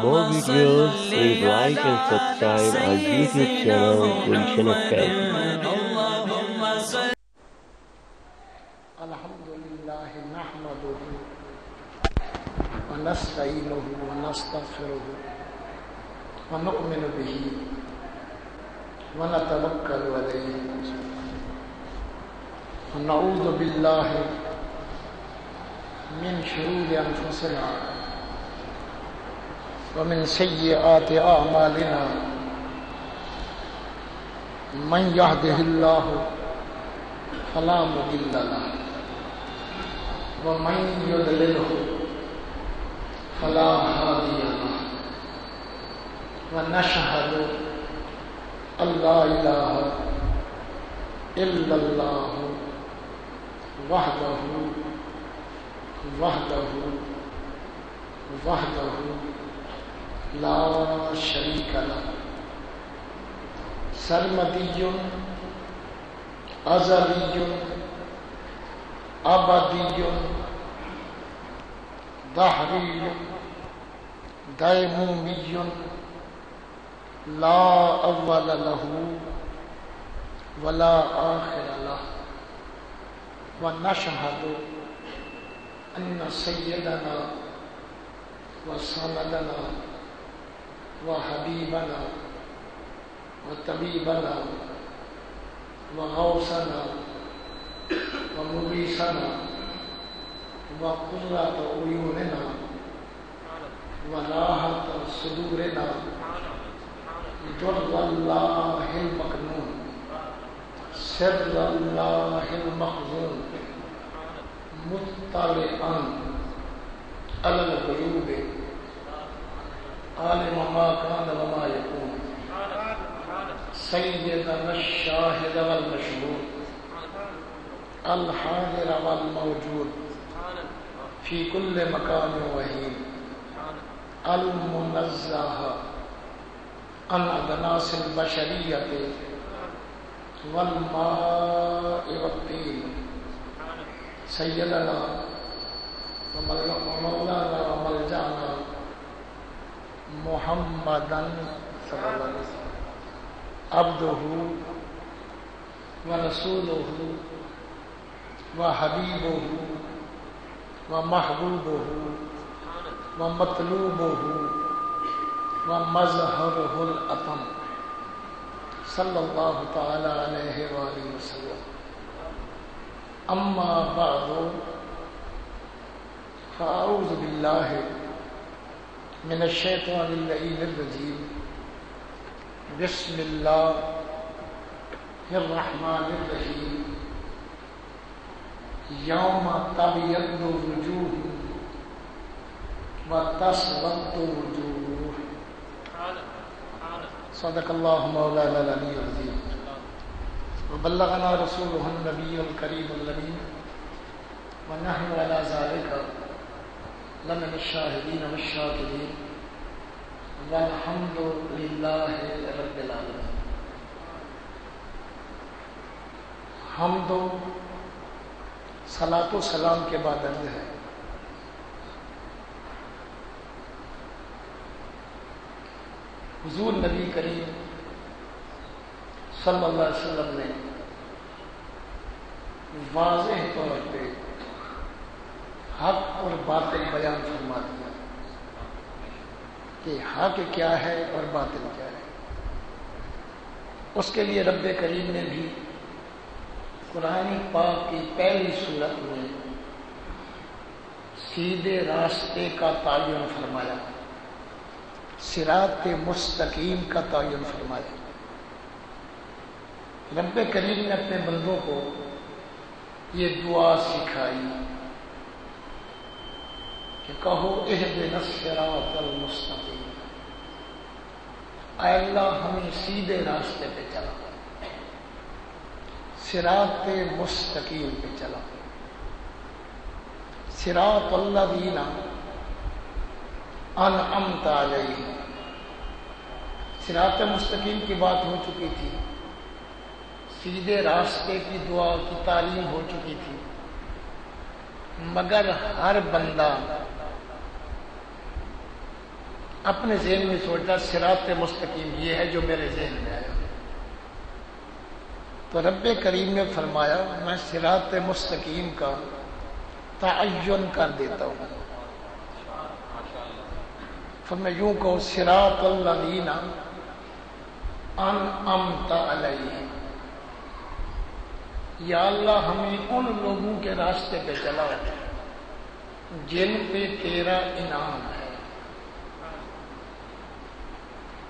more videos, please like and subscribe our YouTube channel, Gulshan Academy. الحمدللہ نحمدہ ونستعینہ ونستغفرہ ونؤمن بہ ونتوکل علیہ ونعوذ باللہ من شرور انفسنا ومن سیئات اعمالنا من یہدہ اللہ فلا مضل له ومن يضلله فلا هادي له ونشهد أن لا إله إلا الله وحده لا شريك له سرمدي أزلي أبدي دهري ديمومي لا أول له ولا آخر له ونشهد أن سيدنا وسندنا وحبيبنا وطبيبنا وغوثنا ومغيثنا وقرة عيوننا وراحة صدورنا در الله المكنون سر الله المخزون مطلعا على الغيوب عالم ما كان وما يكون سيدنا الشاهد والمشهود الحاضر والموجود في كل مكان وحين المنزه عن أدناس البشرية والماء والطين سيدنا ومولانا وملجانا محمدا صلى الله عليه وسلم عبده ورسوله وحبيبه ومحبوبه ومطلوبه ومظهره الأطم صلى الله تعالى عليه وآله وسلم أما بعد فأعوذ بالله من الشيطان اللعين الرجيم بسم الله الرحمن الرحيم یوم تبیض وجوہ وتسود وجوہ صدق اللہ مولانا العلی العظیم وبلغنا رسولہ النبی الکریم الامین ونحن علی ذلک لمن الشاہدین والشاکرین والحمد للہ رب العالمین. حمد و صلاۃ و سلام کے بعد عرض ہے حضور نبی کریم صلی اللہ علیہ وسلم نے واضح طور پہ حق اور باطل بیان فرما دیا کہ حق کیا ہے اور باطل کیا ہے. اس کے لیے رب کریم نے بھی قرآن پاک کی پہلی صورت میں سیدھے راستے کا تعین فرمایا، صراط مستقیم کا تعین فرمایا. رب کریم نے اپنے بندوں کو یہ دعا سکھائی کہ کہو اہدنا الصراط المستقیم، اے اللہ ہمیں سیدھے راستے پہ چلا، صراط مستقیم پہ چلا. صراط الذین انعمت علیہم، صراط مستقیم کی بات ہو چکی تھی، سیدھے راستے کی دعا کی تعلیم ہو چکی تھی، مگر ہر بندہ اپنے ذہن میں سوچا صراط مستقیم یہ ہے جو میرے ذہن میں آیا، تو رب کریم نے فرمایا میں صراط مستقیم کا تعین کر دیتا ہوں، فرمایا یوں کہو صراط الذین انعمت علیہم، یا اللہ ہمیں ان لوگوں کے راستے پہ چلا جن پہ تیرا انعام ہے۔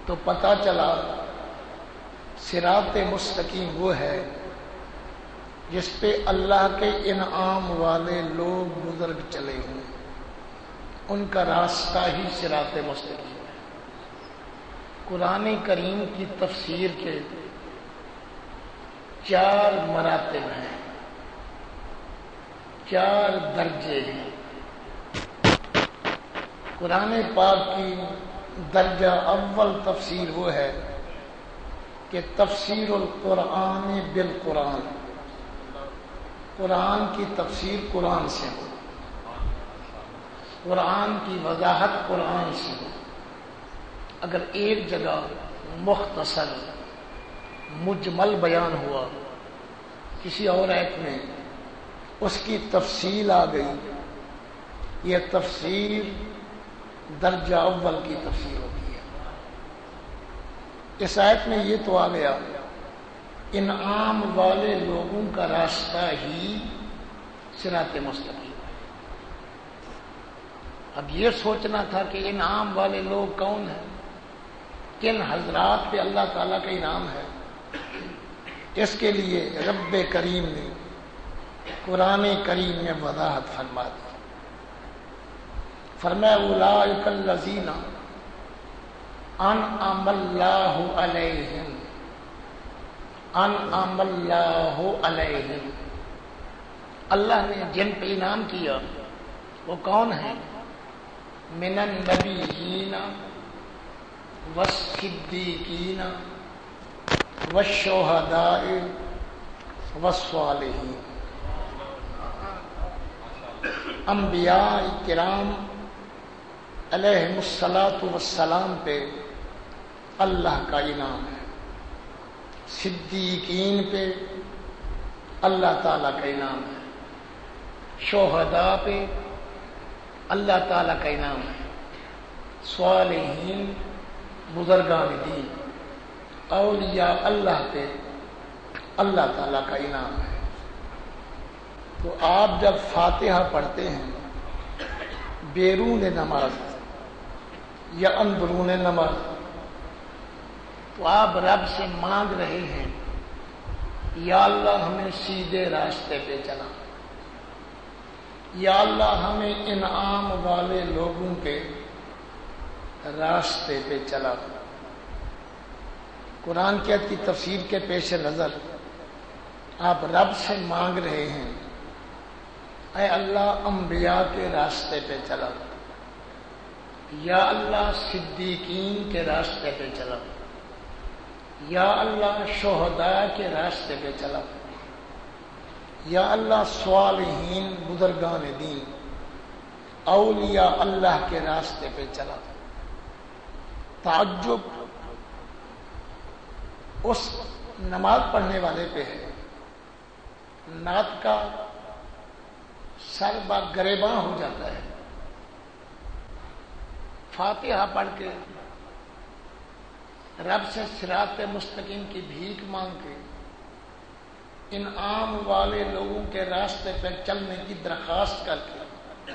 تو پتہ چلا صراط مستقیم وہ ہے جس پہ اللہ کے انعام والے لوگ بزرگ چلے ہوں، ان کا راستہ ہی صراط مستقیم ہے۔ قرآن کریم کی تفسیر کے 4 مراتب ہیں، 4 درجے ہیں۔ قرآن پاک کی درجہ اول تفسیر وہ ہے کہ تفسیر القرآن بالقرآن، قرآن کی تفسیر قرآن سے ہو، قرآن کی وضاحت قرآن سے ہو۔ اگر ایک جگہ مختصر مجمل بیان ہوا کسی اور آیت میں، اس کی تفصیل آ گئی، یہ تفسیر درجہ اول کی تفسیر ہوتی ہے۔ اس آیت میں یہ تو آ گیا انعام والے لوگوں کا راستہ ہی صراط مستقیم ہے۔ اب یہ سوچنا تھا کہ انعام والے لوگ کون ہیں، کن حضرات پہ اللہ تعالیٰ کا انعام ہے۔ اس کے لیے رب کریم نے قرآن کریم میں وضاحت فرما دی، فرمایا اولئک الذین انعم اللہ علیہم، انعم اللہ علیہم، اللہ نے جن پہ انعام کیا وہ کون ہیں؟ من النبیین والصدیقین والشہداء والصالحین، انبیاء کرام علیہم الصلاۃ والسلام پہ اللہ کا انعام ہے، صدیقین پہ اللہ تعالیٰ کا انعام ہے، شہداء پہ اللہ تعالیٰ کا انعام ہے، صالحین بزرگان دین اولیاء اللہ پہ اللہ تعالیٰ کا انعام ہے۔ تو آپ جب فاتحہ پڑھتے ہیں بیرون نماز یا اندرون نماز، تو آپ رب سے مانگ رہے ہیں یا اللہ ہمیں سیدھے راستے پہ چلا، یا اللہ ہمیں انعام والے لوگوں کے راستے پہ چلا۔ قرآن کی آیت کی تفسیر کے پیش نظر آپ رب سے مانگ رہے ہیں اے اللہ انبیاء کے راستے پہ چلا، یا اللہ صدیقین کے راستے پہ چلا، یا اللہ شہداء کے راستے پہ چلا، یا اللہ صالحین بزرگان دین اولیاء اللہ کے راستے پہ چلا۔ تعجب اس نماز پڑھنے والے پہ ہے، نعت کا سر بار گریباں ہو جاتا ہے، فاتحہ پڑھ کے رب سے صراط مستقیم کی بھیک مانگ کے انعام والے لوگوں کے راستے پہ چلنے کی درخواست کر کے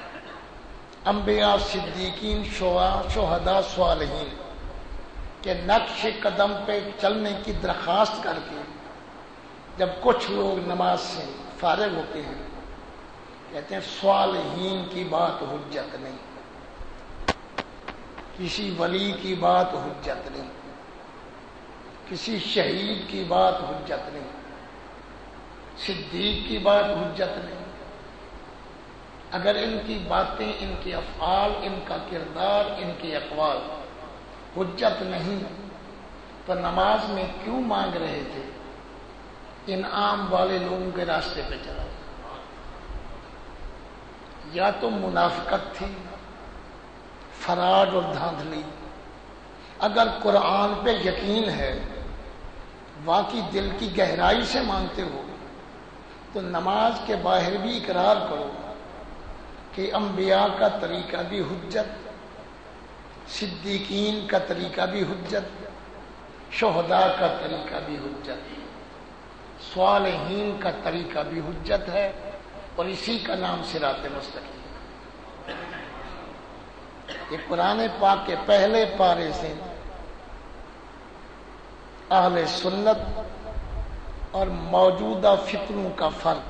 انبیاء صدیقین شہداء صالحین کے نقش قدم پہ چلنے کی درخواست کر کے جب کچھ لوگ نماز سے فارغ ہوتے ہیں کہتے ہیں صالحین کی بات حجت نہیں، کسی ولی کی بات حجت نہیں، کسی شہید کی بات حجت نہیں، صدیق کی بات حجت نہیں۔ اگر ان کی باتیں، ان کے افعال، ان کا کردار، ان کے اقوال حجت نہیں تو نماز میں کیوں مانگ رہے تھے انعام والے لوگوں کے راستے پہ چلا؟ یا تو منافقت تھی، فراڈ اور دھاندلی. اگر قرآن پہ یقین ہے، واقعی دل کی گہرائی سے مانتے ہو، تو نماز کے باہر بھی اقرار کرو کہ انبیاء کا طریقہ بھی حجت، صدیقین کا طریقہ بھی حجت، شہداء کا طریقہ بھی حجت، صالحین کا طریقہ بھی حجت ہے، اور اسی کا نام صراط مستقیم. یہ قرآن پاک کے پہلے پارے سے اہل سنت اور موجودہ فتنوں کا فرق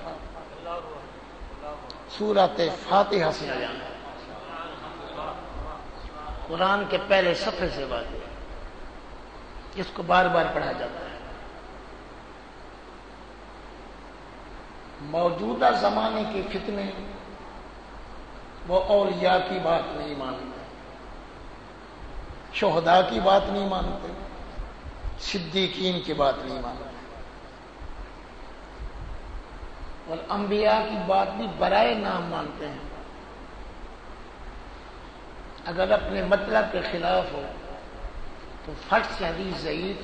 سورۃ فاتحہ سے بیان ہے. قرآن کے پہلے صفحے سے واضح ہے، جس کو بار بار پڑھا جاتا ہے. موجودہ زمانے کے فتنے وہ اولیاء کی بات نہیں مانتے، شہداء کی بات نہیں مانتے، صدیقین کی بات نہیں مانتے، اور انبیاء کی بات بھی برائے نام مانتے ہیں. اگر اپنے مطلب کے خلاف ہو تو فٹ سے حدیث ضعیف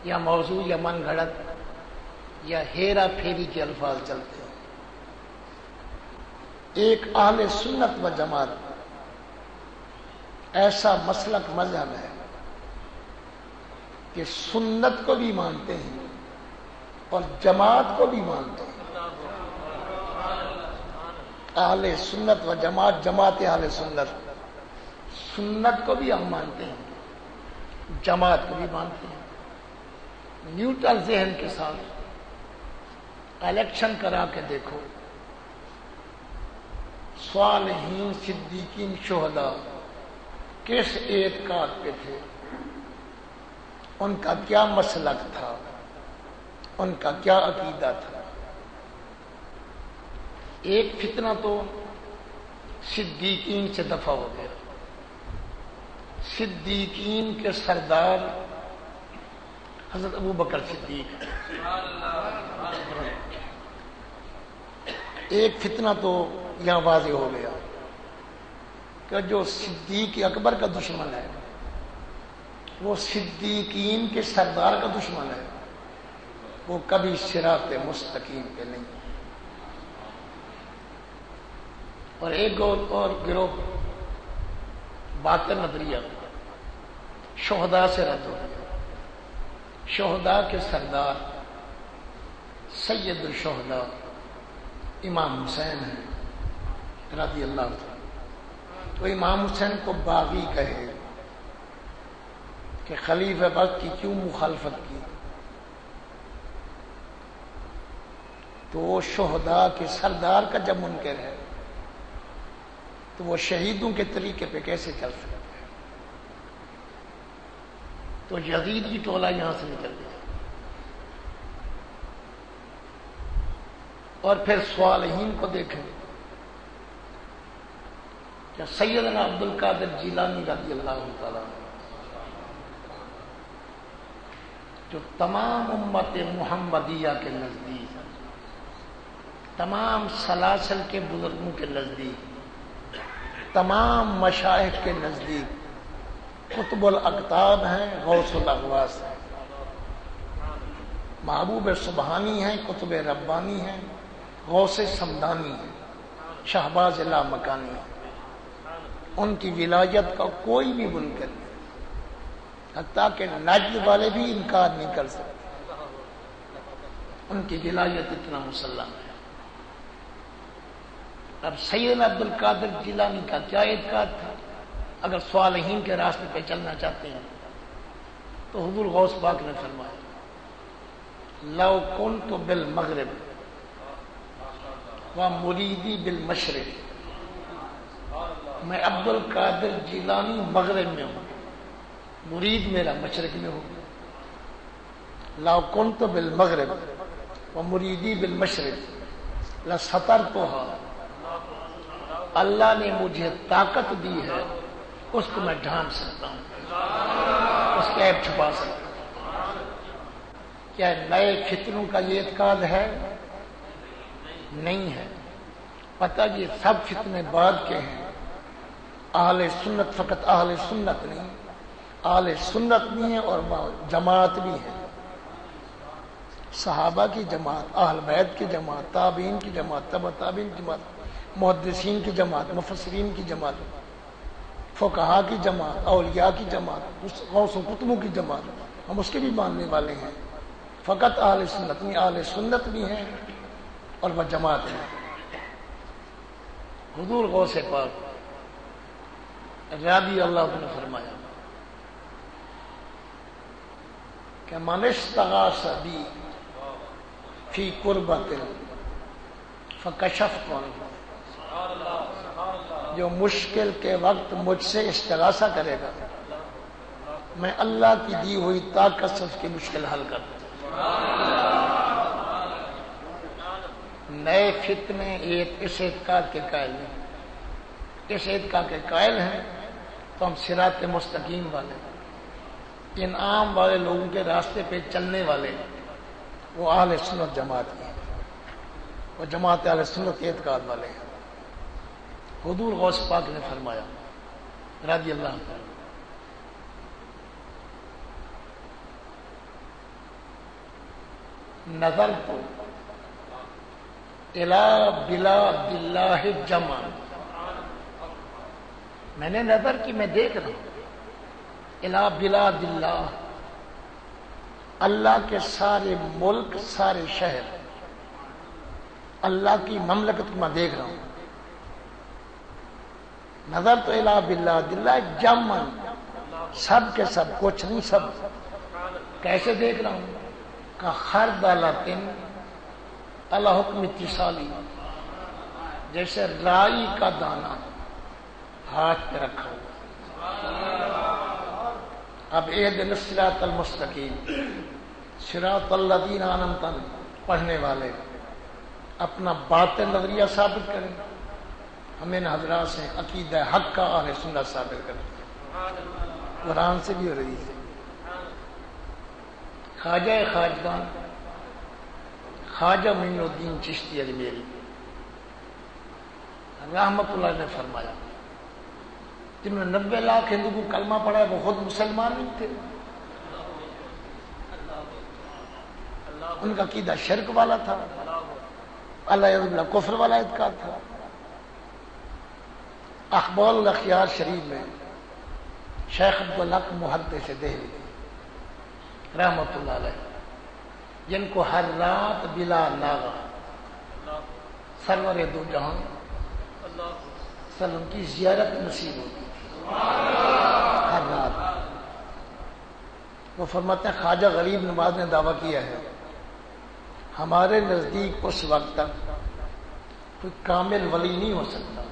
یا موضوع یا من گھڑت یا ہیرا پھیری کے الفاظ چلتے ہیں. ایک اہل سنت و جماعت ایسا مسلک مذہب ہے کہ سنت کو بھی مانتے ہیں اور جماعت کو بھی مانتے ہیں. اہل سنت و جماعت، جماعت اہل سنت، سنت کو بھی ہم مانتے ہیں، جماعت کو بھی مانتے ہیں. نیوٹرل ذہن کے ساتھ الیکشن کرا کے دیکھو، صالحین، صدیقین، شہداء کس اعتقاد پہ تھے، ان کا کیا مسلک تھا، ان کا کیا عقیدہ تھا. ایک فتنہ تو صدیقین سے دفع ہو گیا. صدیقین کے سردار حضرت ابو بکر صدیق. ایک فتنہ تو یہاں واضح ہو گیا کہ جو صدیق اکبر کا دشمن ہے وہ صدیقین کے سردار کا دشمن ہے، وہ کبھی صراط مستقیم پہ نہیں. اور ایک اور گروہ باطن نظریہ شہداء سے رد ہو گیا. شہداء کے سردار سید الشہداء امام حسین ہیں رضی اللہ عنہ. تو امام حسین کو باغی کہے کہ خلیفہ وقت کی کیوں مخالفت کی، تو وہ شہداء کے سردار کا جب منکر ہے تو وہ شہیدوں کے طریقے پہ کیسے چل سکتے ہیں. تو یزید کی ٹولہ یہاں سے نکل گیا. اور پھر صالحین کو دیکھیں کہ سیدنا عبد القادر جیلانی رضی اللہ تعالیٰ جو تمام امت محمدیہ کے نزدیک، تمام سلاسل کے بزرگوں کے نزدیک، تمام مشائخ کے نزدیک قطب الاقطاب ہیں، غوث الاغواث ہیں، محبوب سبحانی ہیں، قطب ربانی ہیں، غوث سمدانی ہیں، شہباز لامکانی ہیں. ان کی ولایت کا کوئی بھی منکر نہیں، حتیٰ کہ نجد والے بھی انکار نہیں کر سکتے. ان کی ولایت اتنا مسلم ہے. اب سیدنا عبد القادر جیلانی کا کیا اعتقاد تھا؟ اگر صالحین کے راستے پہ چلنا چاہتے ہیں تو حضور غوث پاک نے فرمایا لو کنت بالمغرب و مریدی بالمشرق، میں عبد القادر جیلانی مغرب میں ہوں، مرید میرا مشرق میں ہوں. لو کنت بالمغرب و مریدی بالمشرق لسترتها، اللہ نے مجھے طاقت دی ہے، اس کو میں ڈھانپ سکتا ہوں، اس کا عیب چھپا سکتا ہوں. کیا نئے فتنوں کا یہ اعتقاد ہے؟ نہیں ہے. پتہ یہ سب فتنے بعد کے ہیں. اہل سنت فقط اہل سنت نہیں، اہل سنت بھی ہیں اور جماعت بھی ہے، صحابہ کی جماعت، اہل بیت کی جماعت، تابعین کی جماعت، تبع تابعین کی جماعت، محدثین کی جماعت، مفسرین کی جماعت، فقہا کی جماعت، اولیاء کی جماعت، غوث و قطبوں کی جماعت، ہم اس کے بھی ماننے والے ہیں۔ فقط اہل سنت نہیں، اہل سنت بھی ہیں اور وہ جماعت ہے۔ حضور غوث پاک رضی اللہ عنہ نے فرمایا کہ من استغاث بی فی قربۃ فکشفت عنہ، جو مشکل کے وقت مجھ سے استغاثہ کرے گا میں اللہ کی دی ہوئی طاقت سے اس کی مشکل حل کر دوں۔ نئے فتنے اس اعتقاد کے قائل ہیں، اس اعتقاد کے قائل ہیں تو ہم صراط مستقیم والے، انعام والے لوگوں کے راستے پہ چلنے والے، وہ اہل سنت جماعت ہیں، وہ جماعت اہل سنت کے اعتقاد والے ہیں۔ حضور غوث پاک نے فرمایا رضی اللہ عنہ، نظر تو الی بلاد اللہ جمع، میں نے نظر کی، میں دیکھ رہا ہوں الی بلاد اللہ، اللہ کے سارے ملک، سارے شہر، اللہ کی مملکت کو میں دیکھ رہا ہوں۔ نظر تو الی بلاد اللہ جمع، سب کے سب، کچھ نہیں سب۔ کیسے دیکھ رہا ہوں؟ کہ خردلۃ علی حکم اتصالی، جیسے رائی کا دانہ ہاتھ پہ رکھا ہوا۔ اب اہدنا الصراط المستقیم، صراط الذین انعمت علیہم پڑھنے والے اپنا باطن نظریہ ثابت کریں، ہمیں ان حضرات سے عقیدہ حق کا اہل سنت ثابت کریں، قرآن سے بھی اور حدیث سے۔ خواجہ خواجگان خواجہ معین الدین چشتی اجمیری رحمت اللہ نے فرمایا، جنہوں نے 90 لاکھ ہندو کو کلمہ پڑھا ہے وہ خود مسلمان نہیں تھے، ان کا عقیدہ شرک والا تھا، اللہ کفر والا اعتقاد تھا۔ اخبار الاخیار شریف میں شیخ عبدالحق محدث دہلوی رحمت اللہ علیہ، جن کو ہر رات بلا ناغہ سرور دو جہاں وسلم کی زیارت نصیب ہوتی ہر رات۔ وہ فرماتے ہیں خواجہ غریب نواز نے دعویٰ کیا ہے ہمارے نزدیک اس وقت تک کوئی کامل ولی نہیں ہو سکتا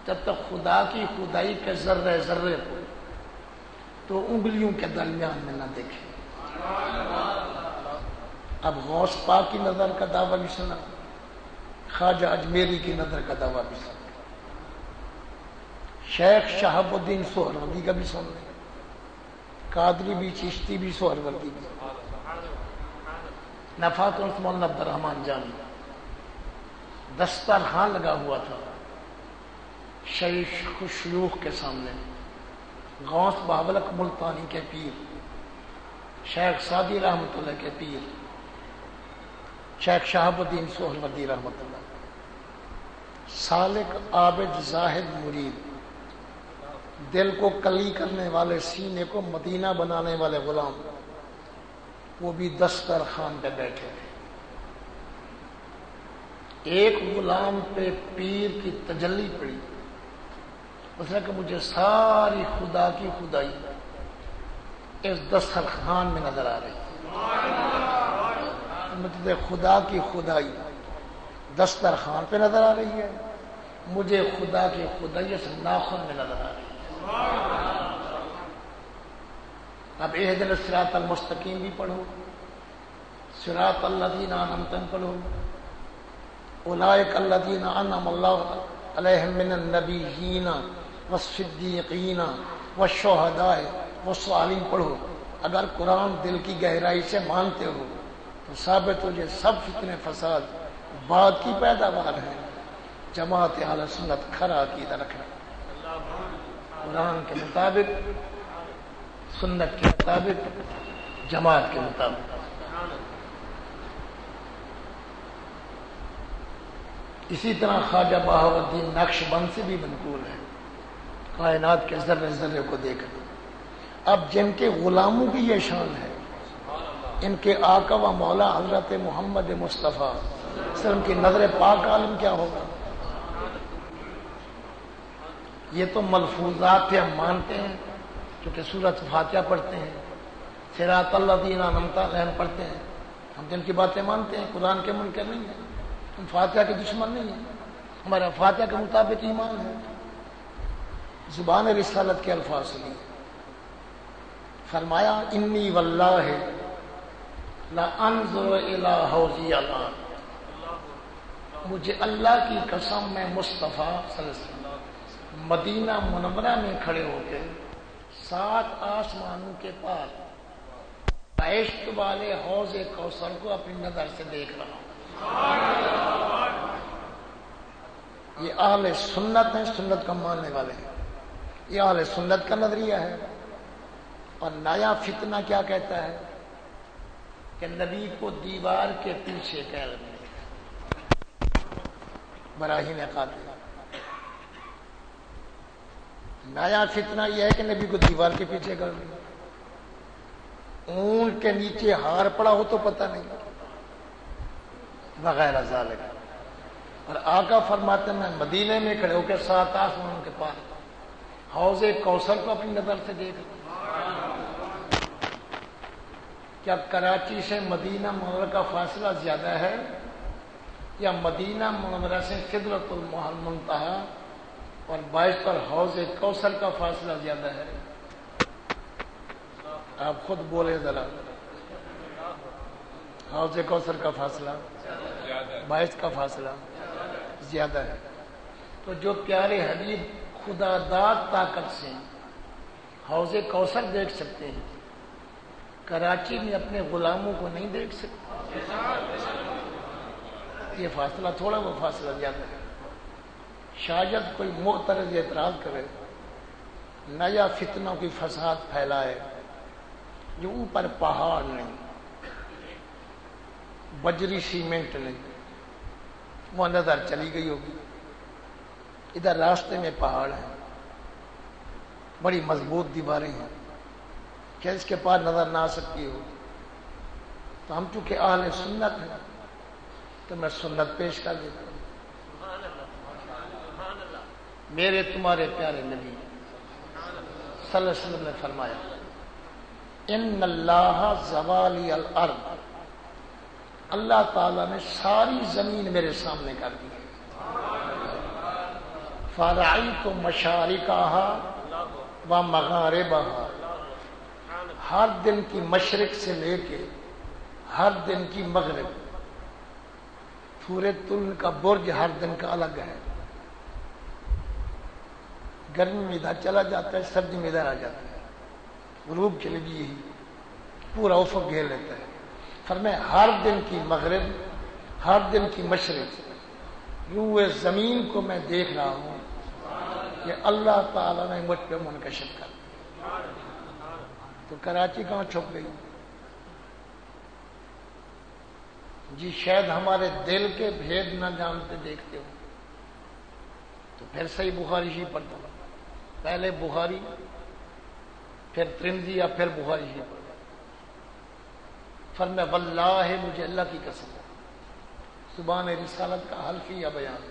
جب تک خدا کی خدائی کے ذرے ذرے کو تو انگلیوں کے درمیان میں نہ دیکھے۔ اب غوث پاک کی نظر کا دعویٰ بھی سنا، خواجہ اجمیری کی نظر کا دعویٰ بھی سنا، شیخ شہاب الدین سہروردی کا بھی سن لیں، قادری بھی، چشتی بھی، سہروردی بھی، نفات عثمان عبد الرحمن جانی دسترخوان لگا ہوا تھا شیوخ کے سامنے، غوث بابلک ملتانی کے پیر، شیخ سعدی رحمت اللہ کے پیر، شیخ شہاب الدین سہروردی رحمت اللہ، سالک عابد زاہد مرید، دل کو کلی کرنے والے، سینے کو مدینہ بنانے والے غلام، وہ بھی دسترخوان پہ بیٹھے تھے۔ ایک غلام پہ پیر کی تجلی پڑی، اس نے کہا مجھے ساری خدا کی خدائی اس دسترخوان میں نظر آ رہی ہے، مجھے خدا کی خدائی دسترخوان پہ نظر آ رہی ہے، مجھے خدا کی خدائی اس ناخن میں نظر آ رہی ہے۔ اب اہدنا الصراط المستقیم بھی پڑھو، صراط الذین انعمت علیہم پڑھو، اولئک الذین انعم اللہ علیہم من النبیین والصدیقین والشہداء والصالحین پڑھو۔ اگر قرآن دل کی گہرائی سے مانتے ہو تو ثابت ہو یہ سب فتنے فساد بعد کی پیداوار ہے۔ جماعت اہل سنت کھرا عقیدہ رکھنا۔ قرآن کے مطابق، سنت کے مطابق، جماعت کے مطابق۔ اسی طرح خواجہ بہاؤ الدین نقشبند سے بھی منقول ہے، کائنات کے ذرے ذرے کو دیکھ لیں۔ اب جن کے غلاموں کی یہ شان ہے، ان کے آقا و مولا حضرت محمد مصطفیٰ صلی اللہ علیہ وسلم کی نظر پاک عالم کیا ہوگا؟ یہ تو ملفوظات ہم مانتے ہیں کیونکہ سورۃ فاتحہ پڑھتے ہیں، صراط الذین انعمت علیہم پڑھتے ہیں، ہم جن کی باتیں مانتے ہیں، قرآن کے منکر نہیں ہیں، ہم فاتحہ کے دشمن نہیں ہیں، ہمارا فاتحہ کے مطابق ایمان ہے۔ زبان رسالت کے الفاظ سنیے، فرمایا انی واللہ لا انظر الی حوضی الان، مجھے اللہ کی قسم میں مصطفیٰ صلی اللہ علیہ وسلم مدینہ منورہ میں کھڑے ہو کے 7 آسمانوں کے پار بہشت والے حوض کوثر کو اپنی نظر سے دیکھ رہا ہوں۔ یہ اہل سنت ہیں، سنت کا ماننے والے ہیں، یہ اہل سنت کا نظریہ ہے۔ اور نیا فتنہ کیا کہتا ہے کہ نبی کو دیوار کے پیچھے کہہ رہے براہین قاطع۔ نیا فتنہ یہ ہے کہ نبی کو دیوار کے پیچھے کر دیں، اونٹ کے نیچے ہار پڑا ہو تو پتہ نہیں، وغیرہ ذالک۔ اور آقا فرماتے ہیں مدینے میں کھڑے ہو کے 7 آسمانوں کے پار حوض کوثر کو اپنی نظر سے دیکھ لیں۔ کیا کراچی سے مدینہ منورہ کا فاصلہ زیادہ ہے یا مدینہ منورہ سے سدرۃ المنتہی اور 22 پر حوض کوثر کا فاصلہ زیادہ ہے؟ آپ خود بولے ذرا، حوض کوثر کا فاصلہ 22 کا فاصلہ زیادہ ہے۔ تو جو پیارے حبیب خدا داد طاقت سے حوض کوثر دیکھ سکتے ہیں، کراچی میں اپنے غلاموں کو نہیں دیکھ سکتے؟ یہ فاصلہ تھوڑا، وہ فاصلہ زیادہ ہے۔ شاید کوئی معترض اعتراض کرے، نیا فتنوں کی فساد پھیلائے، جو اوپر پہاڑ نہیں، بجری سیمنٹ نہیں، وہ نظر چلی گئی ہوگی، ادھر راستے میں پہاڑ ہیں، بڑی مضبوط دیواریں ہیں، کیا اس کے پاس نظر نہ آ سکتی ہو؟ تو ہم چونکہ اہل سنت ہیں تو میں سنت پیش کر دیتا ہوں۔ میرے تمہارے پیارے نبی صلی اللہ علیہ وسلم نے فرمایا ان اللہ زوالی الارض، اللہ تعالیٰ نے ساری زمین میرے سامنے کر دی، فرأیت مشارقہا و مغاربہا، ہر دن کی مشرق سے لے کے ہر دن کی مغرب، پورے تل کا برج ہر دن کا الگ ہے، گرمی میں ادھر چلا جاتا ہے، سردی میں ادھر آ جاتا ہے، غروب کے لیے بھی یہی پورا افق گھیر لیتا ہے۔ فرمایا ہر دن کی مغرب، ہر دن کی مشرق، یوں زمین کو میں دیکھ رہا ہوں کہ اللہ تعالیٰ نے مجھ پہ منکشف کر دیا۔ تو کراچی کہاں چھپ گئی؟ جی شاید ہمارے دل کے بھید نہ جانتے دیکھتے ہو، تو پھر صحیح بخاری ہی پڑھتا ہوں، پہلے بخاری پھر ترمذی یا پھر بخاری ہی پڑھتا۔ فرمایا واللہ مجھے اللہ کی قسم، زبان رسالت کا حلف یا بیان،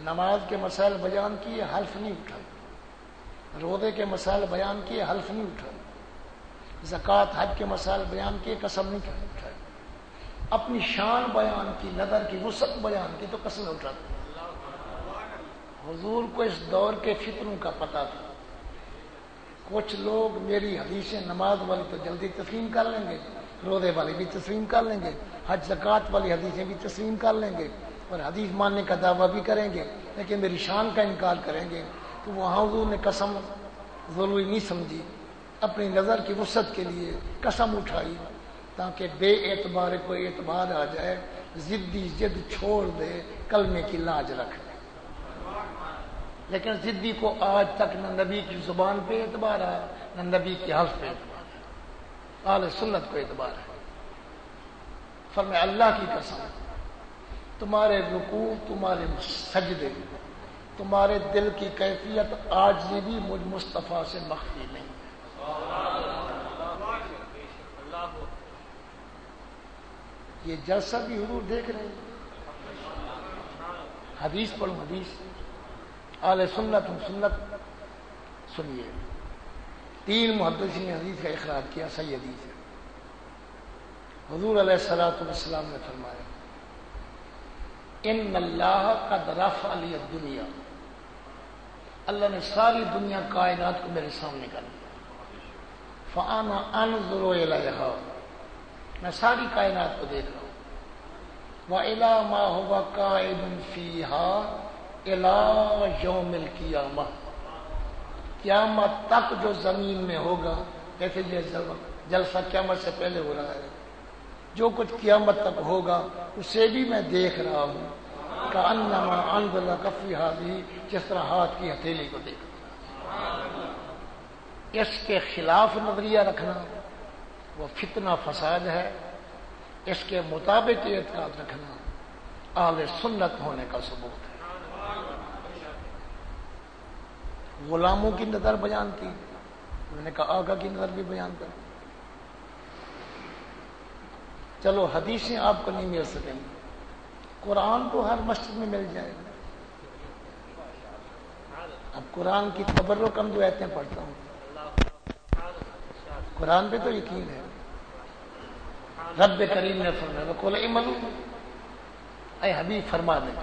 نماز کے مسائل بیان کیے حلف نہیں اٹھا، روزے کے مسائل بیان کیے حلف نہیں اٹھا، زکوٰۃ حج کے مسائل بیان کیے قسم نہیں اٹھائے، اپنی شان بیان کی، نظر کی وسعت بیان کی تو قسم اٹھاتے۔ حضور کو اس دور کے فتنوں کا پتہ تھا، کچھ لوگ میری حدیثیں نماز والی تو جلدی تسلیم کر لیں گے، روزے والی بھی تسلیم کر لیں گے، حج زکوٰۃ والی حدیثیں بھی تسلیم کر لیں گے اور حدیث ماننے کا دعویٰ بھی کریں گے، لیکن میری شان کا انکار کریں گے۔ تو وہاں حضور نے قسم ضروری نہیں سمجھی، اپنی نظر کی وسعت کے لیے قسم اٹھائی تاکہ بے اعتبار کو اعتبار آ جائے، ضدی ضد چھوڑ دے، کلمے کی لاج رکھ دے۔ لیکن ضدی کو آج تک نہ نبی کی زبان پہ اعتبار ہے نہ نبی کے حلف پہ اعتبار ہے، اہل سنت کو اعتبار ہے۔ فرمایا اللہ کی قسم، تمہارے رکوع، تمہارے سجدے، تمہارے دل کی کیفیت آج بھی مجھ مصطفیٰ سے مخفی نہیں۔ یہ جلسہ بھی حضور دیکھ رہے ہیں۔ حدیث پڑھو، حدیث اہل سنت ہم سنت سنیے۔ 3 محدثین نے حدیث کا اخراج کیا، صحیح حدیث ہے۔ حضور علیہ الصلوۃ والسلام نے فرمایا ان اللہ قد رفع لی الدنیا، اللہ نے ساری دنیا کائنات کو میرے سامنے کر دیا۔ فانا انظر الیہا، میں ساری کائنات کو دیکھ رہا ہوں۔ وَإِلَىٰ مَا هُوَ قَائِمٌ فِيهَا إِلَىٰ يَوْمِ الْقِيَامَةِ، قیامت تک جو زمین میں ہوگا، کیسے یہ جلسہ قیامت سے پہلے ہو رہا ہے، جو کچھ قیامت تک ہوگا اسے بھی میں دیکھ رہا ہوں، کأنما انظر کفی ہذہ، جس طرح ہاتھ کی ہتھیلی کو دیکھ رہا۔ اس کے خلاف نظریہ رکھنا وہ فتنہ فساد ہے، اس کے مطابق اعتقاد رکھنا اہل سنت ہونے کا ثبوت ہے۔ غلاموں کی نظر بیان کی، میں نے کہا آقا کی نظر بھی بیان کر۔ چلو حدیثیں آپ کو نہیں مل سکیں گی، قرآن تو ہر مسجد میں مل جائے گا۔ اب قرآن کی تبرک ہم جو آیتیں پڑھتا ہوں، قرآن پہ تو یقین ہے۔ رب کریم نے فرمایا وَقُلْ اعْمَلُوا، اے حبیب فرما دیں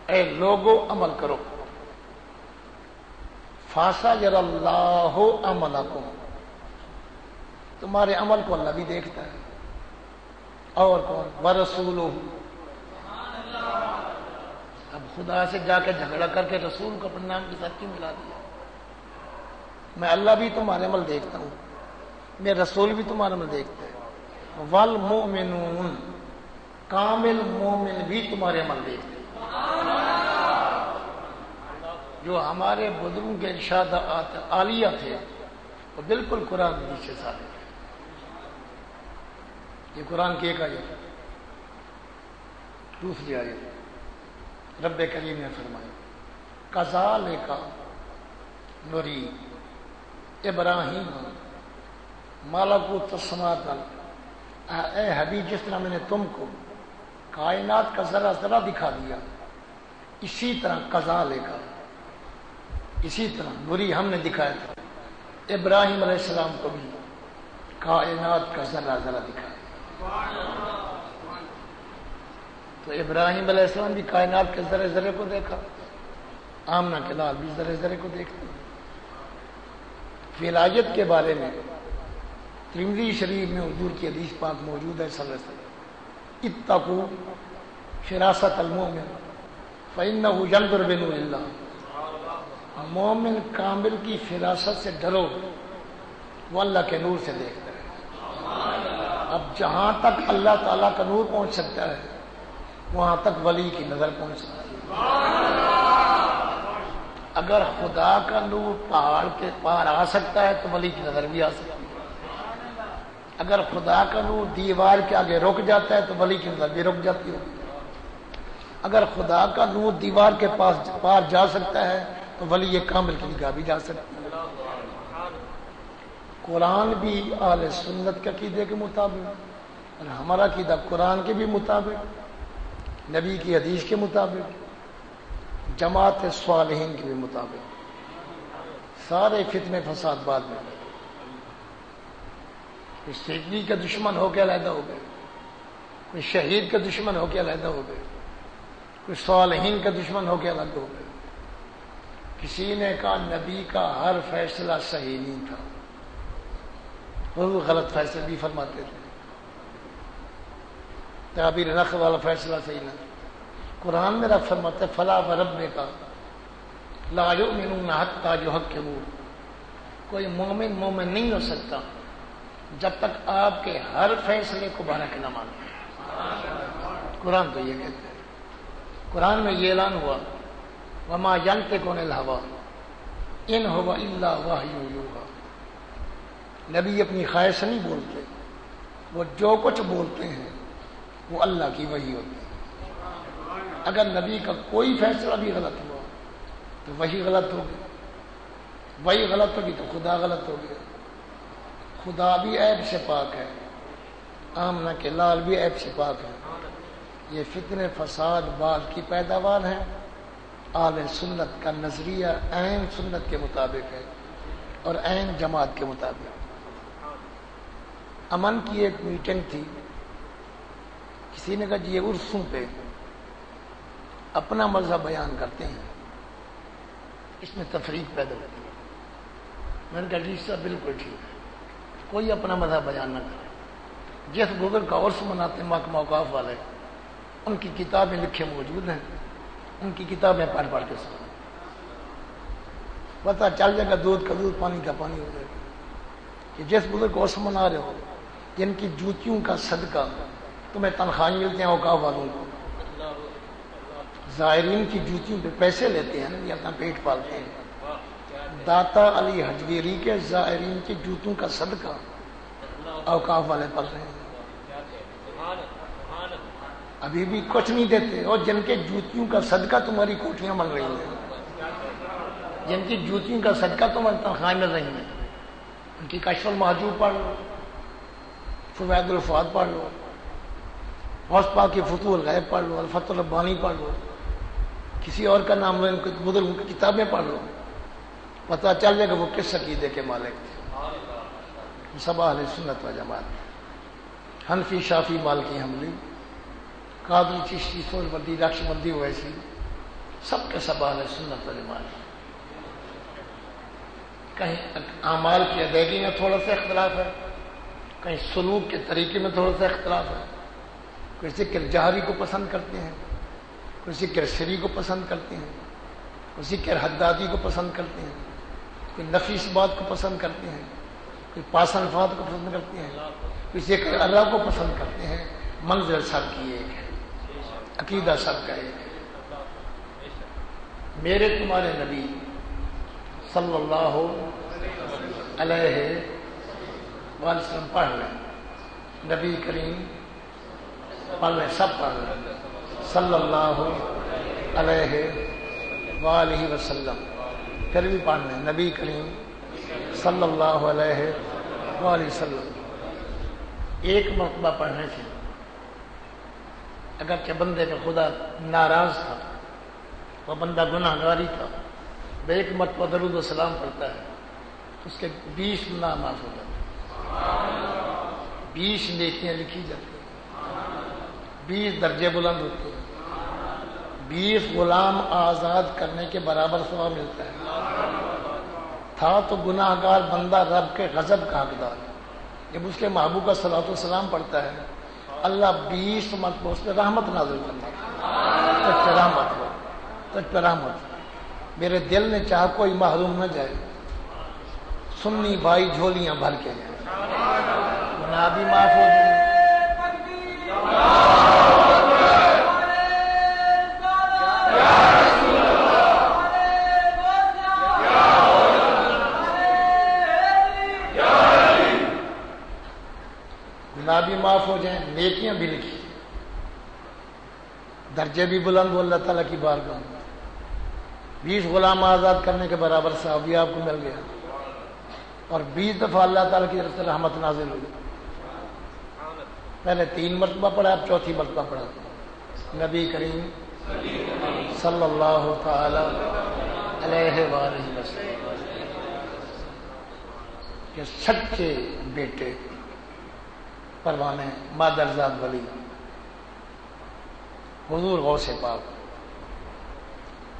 اے لوگو عمل کرو، فَسَيَرَى اللَّهُ عَمَلَكُمْ، تمہارے عمل کو اللہ بھی دیکھتا ہے، اور کون؟ وَرَسُولُهُ، اب خدا سے جا کے جھگڑا کر کے رسول کو اپنے نام کے ساتھ کیوں ملا دیا؟ میں اللہ بھی تمہارے عمل دیکھتا ہوں، میرے رسول بھی تمہارے عمل دیکھتے ہیں۔ والمؤمنون، کامل مومن بھی تمہارے عمل دیکھتے ہیں۔ جو ہمارے بزرگوں کے ارشادات عالیہ تھے وہ بالکل قرآن حدیث سے ثابت ہے۔ یہ قرآن کی ایک آیت ہے۔ دوسری آیت رب کریم نے فرمایا کذالک نری ابراہیم ملکوت السماوات والارض، اے حبیب جس طرح میں نے تم کو کائنات کا ذرا ذرا دکھا دیا، اسی طرح کذالک، اسی طرح نری ہم نے دکھایا تھا ابراہیم علیہ السلام کو بھی کائنات کا ذرا ذرا دکھایا۔ تو ابراہیم علیہ السلام بھی کائنات کے ذرے ذرے کو دیکھا، آمنہ کے لال بھی ذرے ذرے کو دیکھتے ہیں۔ ولایت کے بارے میں ترمذی شریف میں حضور کی حدیث پاک موجود ہے صلی اللہ علیہ وسلم، اتقوا فراست المؤمن فإنه ينظر بنور اللہ، مومن کامل کی فراست سے ڈرو، وہ اللہ کے نور سے دیکھتا ہے۔ اب جہاں تک اللہ تعالیٰ کا نور پہنچ سکتا ہے وہاں تک ولی کی نظر پہنچ سکتی ہے۔ اگر خدا کا نور پہاڑ کے پار آ سکتا ہے تو ولی کی نظر بھی آ سکتی ہے۔ اگر خدا کا نور دیوار کے آگے رک جاتا ہے تو ولی کی نظر بھی رک جاتی ہے۔ اگر خدا کا نور دیوار کے پاس پار جا سکتا ہے تو ولی کامل کی نگاہ بھی جا سکتی ہے۔ قرآن بھی اہل سنت کے عقیدے کے مطابق اور ہمارا عقیدہ قرآن کے بھی مطابق، نبی کی حدیث کے مطابق، جماعت صالحین کے بھی مطابق۔ سارے فتنے فساد بعد میں، کوئی سیدی کا دشمن ہو کے علیحدہ ہو گئے، کوئی شہید کا دشمن ہو کے علیحدہ ہو گئے، کوئی صالحین کا دشمن ہو کے علیحدہ ہو گئے۔ کسی نے کہا نبی کا ہر فیصلہ صحیح نہیں تھا، وہ غلط فیصلے بھی فرماتے تھے، تعبیر نقل والا فیصلہ صحیح نہ۔ قرآن میں رب فرماتے فلا وربک لا یؤمنون حتی یحکمون، کوئی مومن مومن نہیں ہو سکتا جب تک آپ کے ہر فیصلے کو بارک نہ مانے۔ قرآن تو یہ کہتے ہیں۔ قرآن میں یہ اعلان ہوا وما ينطق عن الهوى ان هو الا وحی یوحی. نبی اپنی خواہش سے نہیں بولتے، وہ جو کچھ بولتے ہیں وہ اللہ کی وحی ہوتی ہے. اگر نبی کا کوئی فیصلہ بھی غلط ہوا تو وہی غلط ہوگی، وہی غلط ہوگی تو خدا غلط ہو گیا. خدا بھی عیب سے پاک ہے، آمنہ کے لال بھی عیب سے پاک ہے. یہ فتنے فساد بعد کی پیداوار ہے. اہل سنت کا نظریہ عین سنت کے مطابق ہے اور عین جماعت کے مطابق. امن کی ایک میٹنگ تھی، کسی نے کہا جی یہ عرسوں پہ اپنا مذہب بیان کرتے ہیں، اس میں تفریق پیدا ہوتی ہے. میں نے کہا جی صاحب بالکل ٹھیک ہے، کوئی اپنا مذہب بیان نہ کرے. جس بزرگ کا عرس مناتے محکمہ اوقاف والے، ان کی کتابیں لکھے موجود ہیں، ان کی کتابیں پڑھ پڑھ کے سنا، پتہ چل جائے گا دودھ کا دودھ پانی کا پانی ہو جائے گا. کہ جس بزرگ کو عرس منا رہے ہو، جن کی جوتیوں کا صدقہ تمہیں تنخواہیں ملتے ہیں اوقاف والوں کو، زائرین کی جوتیوں پہ پیسے لیتے ہیں، یہ اپنا پیٹ پالتے ہیں. داتا علی حجویری کے زائرین کی جوتوں کا صدقہ اوقاف والے پڑھ رہے ہیں، ابھی بھی کچھ نہیں دیتے. اور جن کے جوتیوں کا صدقہ تمہاری کوٹھیاں بن رہی ہیں، جن کی جوتیوں کا صدقہ تمہاری تنخواہیں مل رہی ہیں، ان کی کشف المحجوب پڑھ لو، فوائد الفؤاد پڑھ لو، غوث پاک کی فتوح الغیب پڑھ لو، الفتح الربانی پڑھ لو، کسی اور کا نام لو، ان کے بزرگوں کی کتابیں پڑھ لو، پتہ چل جائے گا وہ کس عقیدے کے مالک تھے. سب اہل سنت و جماعت، حنفی شافی مالکی حنبلی، قادری چشتی سہروردی نقش بندی ویسی، سب کے سب اہل سنت و جماعت. کہیں اعمال کی ادائیگی میں تھوڑا سا اختلاف ہے، کہیں سلوک کے طریقے میں تھوڑا سا اختلاف ہے. کوئی ذکر جہری کو پسند کرتے ہیں، کوئی ذکر سری کو پسند کرتے ہیں، کوئی ذکر حدادی کو پسند کرتے ہیں، کوئی نفیس بات کو پسند کرتے ہیں، کوئی پاسن فات کو پسند کرتے ہیں، کوئی ذکر اللہ کو پسند کرتے ہیں. منزل سب کی ایک ہے، عقیدہ سب کا ایک ہے. میرے تمہارے نبی صلی اللہ علیہ وآلہ وسلم پڑھ لیں، نبی کریم پڑھ لیں، سب پڑھ لیں، صلی اللہ علیہ وآلہ وسلم. پھر بھی پڑھ لیں، نبی کریم صلی اللہ علیہ وآلہ وسلم. ایک مرتبہ پڑھنے سے اگرچہ بندے کا خدا ناراض تھا، وہ بندہ گناہ گاری تھا، وہ ایک مرتبہ درود و سلام پڑھتا ہے، اس کے 20 گناہ معاف ہو جاتے ہیں، 20 نیکیاں لکھی جاتی ہیں، 20 درجے بلند ہوتے ہیں، 20 غلام آزاد کرنے کے برابر ثواب ملتا ہے. تھا تو گناہ گار بندہ رب کے غضب کا حقدار. جب اس کے محبوب کا صلاۃ و سلام پڑھتا ہے، اللہ 20 مرتبہ اس پہ رحمت نازل کرتا ہے، تجھ پہ رحمت ہو، تجھ پہ رحمت. میرے دل نے چاہا کوئی محروم نہ جائے، سنی بھائی جھولیاں بھر کے جائیں، گناہ بھی معاف ہو جائیں. گناہ بھی معاف ہو جائیں، نیکیاں بھی لکھی، درجے بھی بلند ہو اللہ تعالیٰ کی بارگاہ میں. 20 غلام آزاد کرنے کے برابر ثواب بھی آپ کو مل گیا، اور 20 دفعہ اللہ تعالیٰ کی طرف سے رحمت نازل ہوئی. پہلے 3 مرتبہ پڑھا، اب 4تھی مرتبہ پڑھا. نبی کریم صلی اللہ تعالی علیہ وآلہ وسلم کے سچے بیٹے پروانے مادرزاد ولی حضور غوث پاک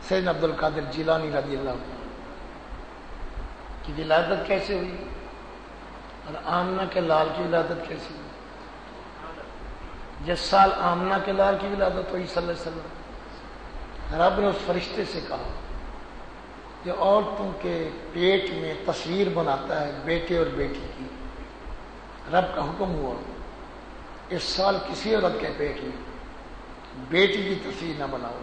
سیدنا عبد القادر جیلانی رضی اللہ عنہ کی ولادت کیسے ہوئی اور آمنہ کے لال کی ولادت کیسے ہوئی. جس سال آمنہ کے لال کی ولادت ہوئی صلی اللہ علیہ وسلم، رب نے اس فرشتے سے کہا کہ عورتوں کے پیٹ میں تصویر بناتا ہے بیٹے اور بیٹی کی. رب کا حکم ہوا اس سال کسی عورت کے پیٹ میں بیٹی کی تصویر نہ بناؤ.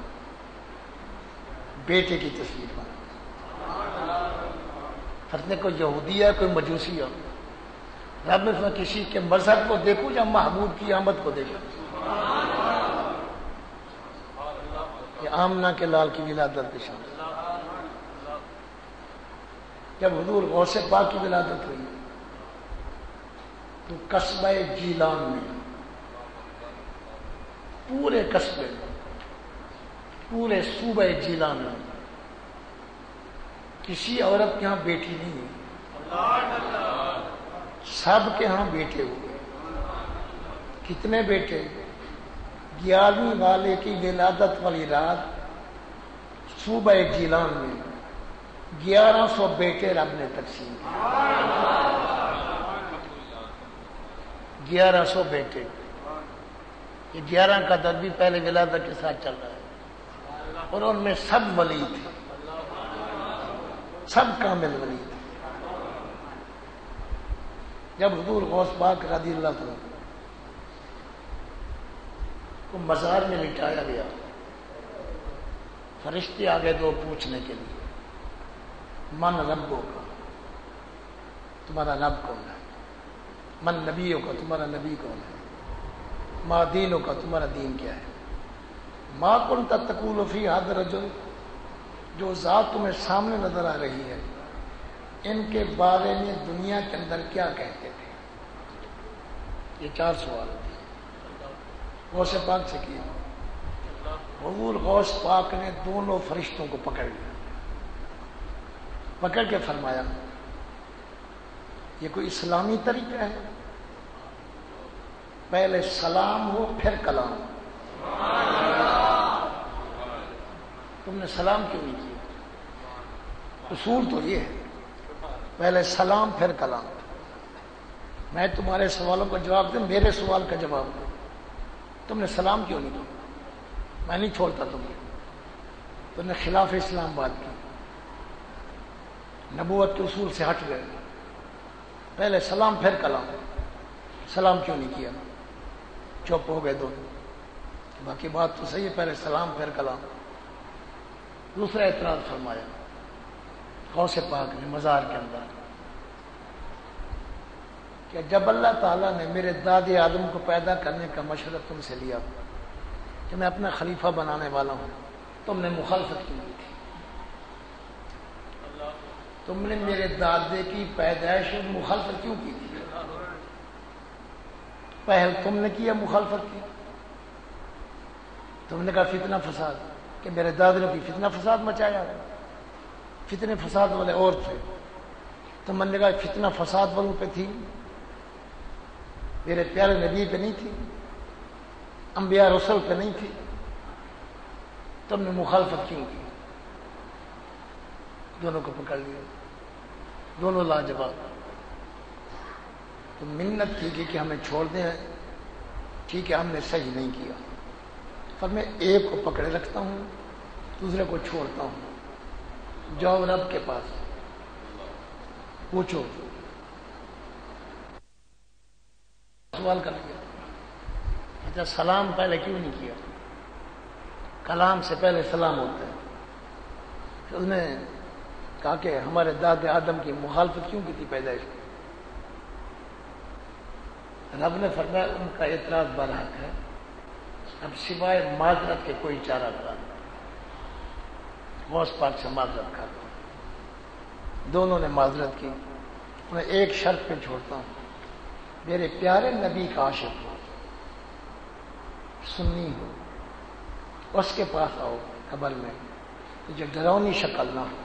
بیٹے کی تصویر بنا. فرض کوئی یہودی ہے کوئی مجوسی ہے. رب نے فرمایا کسی کے مذہب کو دیکھو یا محبوب کی آمد کو دیکھو. یہ آمنہ کے لال کی ولادت کی شان. جب حضور غوث پاک کی ولادت ہوئی تو قصبہ جیلان میں پورے قصبے میں پورے صوبہ جیلان میں کسی عورت کے ہاں بیٹی نہیں ہے. سب کے ہاں بیٹے ہوئے. کتنے بیٹے؟ 11ویں والے کی ولادت والی رات صوبہ جیلان میں 1100 بیٹے رب نے تقسیم کیے. 1100 بیٹے. یہ 11 کا عدد بھی پہلے ولادت کے ساتھ چل رہا ہے اور ان میں سب ولی تھے, سب کامل ولی تھے. جب حضور غوث پاک رضی اللہ عنہ کو مزار میں لٹایا گیا, فرشتے آ گئے دو پوچھنے کے لیے, من ربوں کا, تمہارا رب کون ہے؟ من نبیوں کا, تمہارا نبی کون ہے؟ ما دینوں کا, تمہارا دین کیا ہے؟ ما کنت تقول فی ھذا الرجل, جو ذات تمہیں سامنے نظر آ رہی ہے ان کے بارے میں دنیا کے اندر کیا کہتے تھے؟ یہ 4 سوال تھے غوث پاک سے کیے. حضور غوث پاک نے دونوں فرشتوں کو پکڑ لیا, پکڑ کے فرمایا یہ کوئی اسلامی طریقہ ہے؟ پہلے سلام ہو پھر کلام. تم نے سلام کیوں نہیں کیا؟ اصول تو یہ ہے پہلے سلام پھر کلام. میں تمہارے سوالوں کا جواب دوں, میرے سوال کا جواب دوں. تم نے سلام کیوں نہیں کیا؟ میں نہیں چھوڑتا تمہیں. تم نے خلاف اسلام بات کی, نبوت کے اصول سے ہٹ گئے. پہلے سلام پھر کلام. سلام کیوں نہیں کیا؟ چپ ہو گئے دونوں. باقی بات تو صحیح ہے, پہلے سلام پھر کلام. دوسرا اعتراض فرمایا غوث پاک نے مزار کے اندر کہ جب اللہ تعالیٰ نے میرے داد آدم کو پیدا کرنے کا مشورہ تم سے لیا کہ میں اپنا خلیفہ بنانے والا ہوں, تم نے مخالفت کیوں کی تھی؟ تم نے میرے دادے کی پیدائش میں مخالفت کیوں کی تھی؟ پہل تم نے کیا, مخالفت کی. تم نے کہا فتنہ فساد, کہ میرے دادے نے کوئی فتنہ فساد مچایا ہے؟ فتنے فساد والے اور تھے. تم نے کہا فتنہ فساد والوں پہ تھی, میرے پیارے نبی پہ نہیں تھی, انبیاء رسول پہ نہیں تھی. تم نے مخالفت کیوں کی؟ دونوں کو پکڑ لیا, دونوں لاجواب. تو منت کی کہ ہمیں چھوڑ دیں, ٹھیک ہے ہم نے صحیح نہیں کیا, پر میں ایک کو پکڑے رکھتا ہوں دوسرے کو چھوڑتا ہوں. جاؤ رب کے پاس پوچھو. سوال کر لیا, اچھا سلام پہلے کیوں نہیں کیا؟ کلام سے پہلے سلام ہوتا ہے. اس نے کہا کہ ہمارے داد آدم کی مخالفت کیوں کی تھی پیدائش میں؟ رب نے فرمایا ان کا اعتراض برحق ہے, اب سوائے معذرت کے کوئی چارہ کار نہیں. غوث پاک سے معذرت کر دو. دونوں نے معذرت کی. انہیں ایک شرط پہ چھوڑتا ہوں, میرے پیارے نبی کا عاشق ہو, سنی ہو, اس کے پاس آؤ قبر میں, جو ڈراؤنی شکل نہ ہو.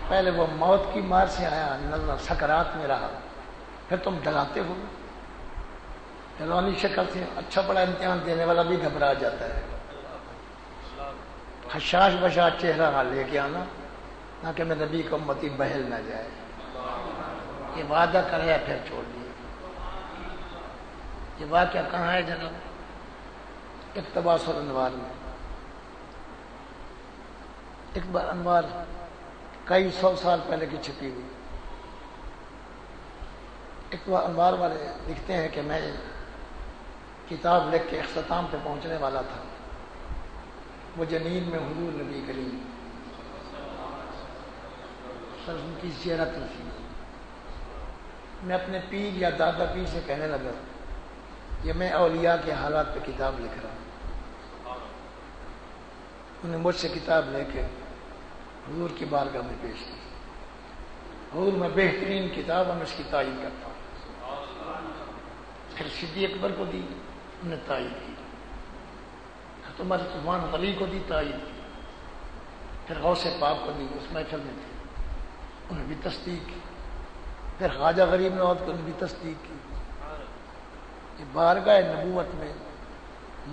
پہلے وہ موت کی مار سے آیا, نظر سکرات میں رہا, پھر تم ڈراتے ہو ڈراؤنی شکل سے. اچھا بڑا امتحان دینے والا بھی گھبرا جاتا ہے. خشاش بشاش چہرہ لے کے آنا, نہ کہ میں نبی کو امتی بہل نہ جائے. یہ وعدہ کرے پھر چھوڑ دیا. یہ واقعہ کہاں ہے جناب؟ اقتباس الانوار میں. اقتباس انوار کئی 100 سال پہلے کی چھپی ہوئی. اقتباس انوار والے لکھتے ہیں کہ میں کتاب لکھ کے اختتام پہ پہنچنے والا تھا. وہ جنین میں حضور نبی کریم سر ان کی زیارت نصیب. میں اپنے پیر یا دادا پیر سے کہنے لگا کہ میں اولیاء کے حالات پہ کتاب لکھ رہا ہوں. انہیں مجھ سے کتاب لے کے حضور کی بارگاہ میں پیش کی. حضور میں بہترین کتاب ہم اس کی تعین کرتا ہوں. پھر صدیق اکبر کو دی، انہوں نے تعین کی. عمر عثمان علی کو دی، تعین کی. پھر غوث پاک کو دی، اس محفل میں تھے، انہوں نے بھی تصدیق کی. پھر خواجہ غریب نواز کو بھی تصدیق کی. یہ بارگاہ نبوت میں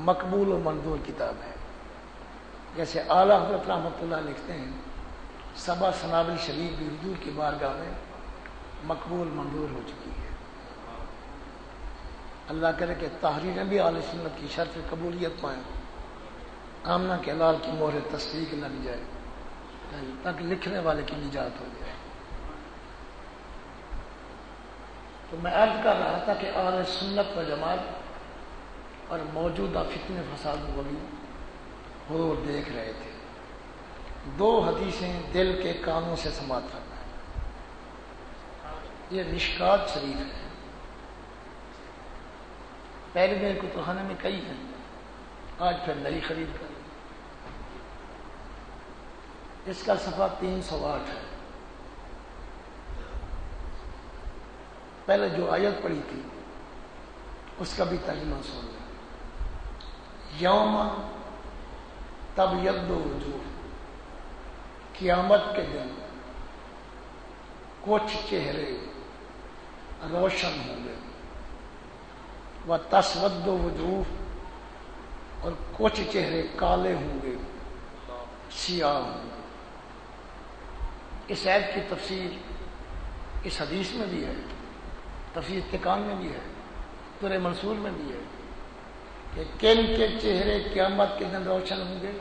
مقبول و منظور کتاب ہے. جیسے اعلیٰ حضرت رحمۃ اللہ لکھتے ہیں سبا سنابل شریف بھی حضور کی بارگاہ میں مقبول منظور ہو چکی ہے. اللہ کرے کہ تحریریں بھی اہل سنت کی شرف قبولیت پائیں، آمنہ کے لال کی مہر تصدیق لگ جائے تاکہ لکھنے والے کی نجات ہو جائے. تو میں عرض کر رہا تھا کہ اہل سنت و جماعت اور موجودہ فتنے فساد کو بھی حضور دیکھ رہے تھے. دو حدیثیں دل کے کانوں سے سماعت کرنا ہے. یہ مشکات شریف ہے. پہلے میرے کتبخانے میں کئی ہیں، آج پھر نئی خرید کر. اس کا صفحہ 308 ہے. پہلے جو آیت پڑھی تھی اس کا بھی ترجمہ سن لیں. یوم تبیض وجوہ، قیامت کے دن کچھ چہرے روشن ہوں گے، وتسود وجوہ، اور کچھ چہرے کالے ہوں گے، سیاہ ہوں گے. اس آیت کی تفسیر اس حدیث میں بھی ہے، تفسیر اتقان میں بھی ہے، سورہ منصور میں بھی ہے کہ کن کے چہرے قیامت کے دن روشن ہوں گے؟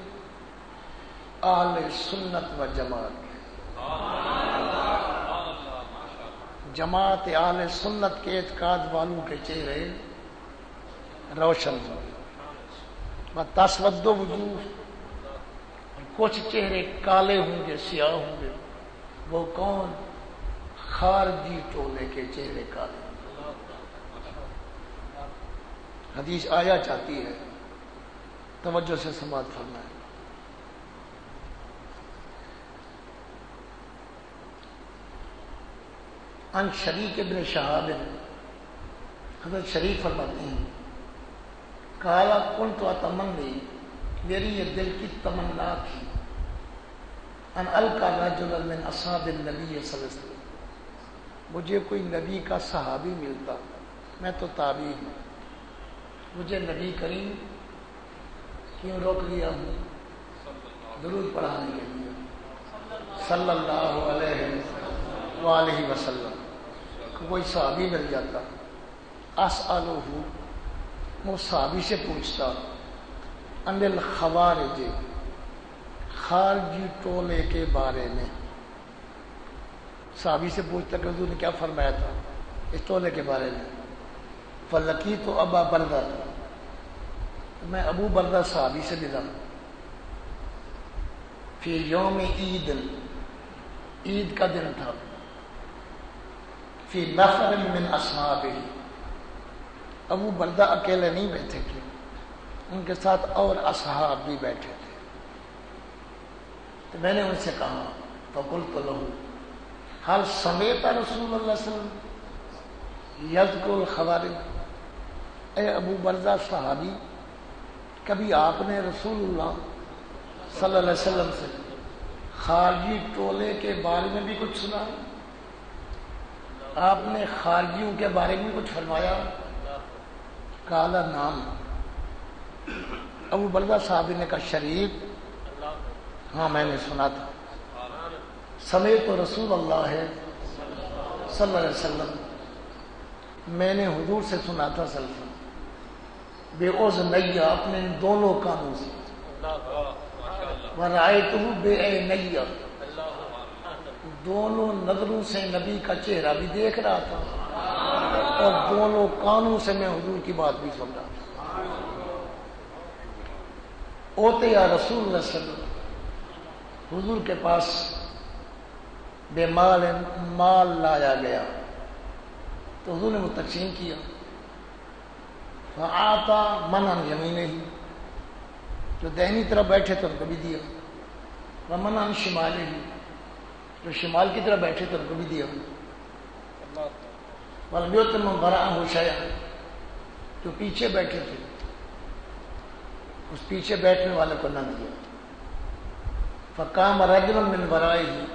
اہل سنت و جماعت. جماعت اہل سنت کے اعتقاد والوں کے چہرے روشن ہوں گے. وتسود وجوہ، اور کچھ چہرے کالے ہوں گے، سیاہ ہوں گے. وہ کون؟ خارجی ٹولے کے چہرے کالے. حدیث آیا چاہتی ہے، توجہ سے سماعت فرمائیں. عن شریک ابن شہاب، حضرت شریف فرماتے ہیں کالا کنت اتمنی، میری یہ دل کی تمنا تھی، ان القا رجلا من اصحاب النبی صلی اللہ علیہ وسلم، مجھے کوئی نبی کا صحابی ملتا. میں تو تابعی ہوں، مجھے نبی کریم کیوں روک لیا ہوں؟ درود پڑھانے کے لیے صلی اللہ علیہ وآلہ وسلم. کوئی صحابی مل جاتا، اسألہ، وہ صحابی سے پوچھتا، ان الخوارج، خارجی ٹولے کے بارے میں. صحابی سے پوچھتا کہ حضور نے کیا فرمایا تھا اس ٹولے کے بارے میں. فلقیت ابا بردہ، میں ابو بردہ صحابی سے ملا. فی یوم عید، عید کا دن تھا. فی نفر من اصحابہ، ابو بردہ اکیلے نہیں بیٹھے تھے، ان کے ساتھ اور اصحاب بھی بیٹھے تھے. تو میں نے ان سے کہا، فقلت لہ هل سمعت رسول اللہ صلی اللہ علیہ وسلم یذکر الخوارج، اے ابو بردہ صحابی، کبھی آپ نے رسول اللہ صلی اللہ علیہ وسلم سے خارجی ٹولے کے بارے میں بھی کچھ سنا؟ آپ نے خارجیوں کے بارے میں کچھ فرمایا؟ کالا نام، ابو بردہ صحابی نے کہا شریف، ہاں میں نے سنا تھا. سمیت رسول اللہ ہے صلی اللہ علیہ وسلم، میں نے حضور سے سنا تھا صلی اللہ علیہ وسلم، بے اذنیہ، اپنے ان دونوں کانوں سے، ورأیتہ بے عینیہ، دونوں نظروں سے نبی کا چہرہ بھی دیکھ رہا تھا اور دونوں کانوں سے میں حضور کی بات بھی سن رہا تھا. اوتے یا رسول اللہ صلی اللہ علیہ وسلم، حضور کے پاس بے مال لایا گیا تو حضور نے وہ تقسیم کیا. فآتا من عن یمینہ، جو دہنی طرف بیٹھے تھے ان کو بھی دیا. ومن عن شمالہ، جو شمال کی طرف بیٹھے تھے ان کو بھی دیا. ولم یؤت من وراءہ شیئا، جو پیچھے بیٹھے تھے اس پیچھے بیٹھنے والے کو نہ دیا. فقام رجل من ورائہ،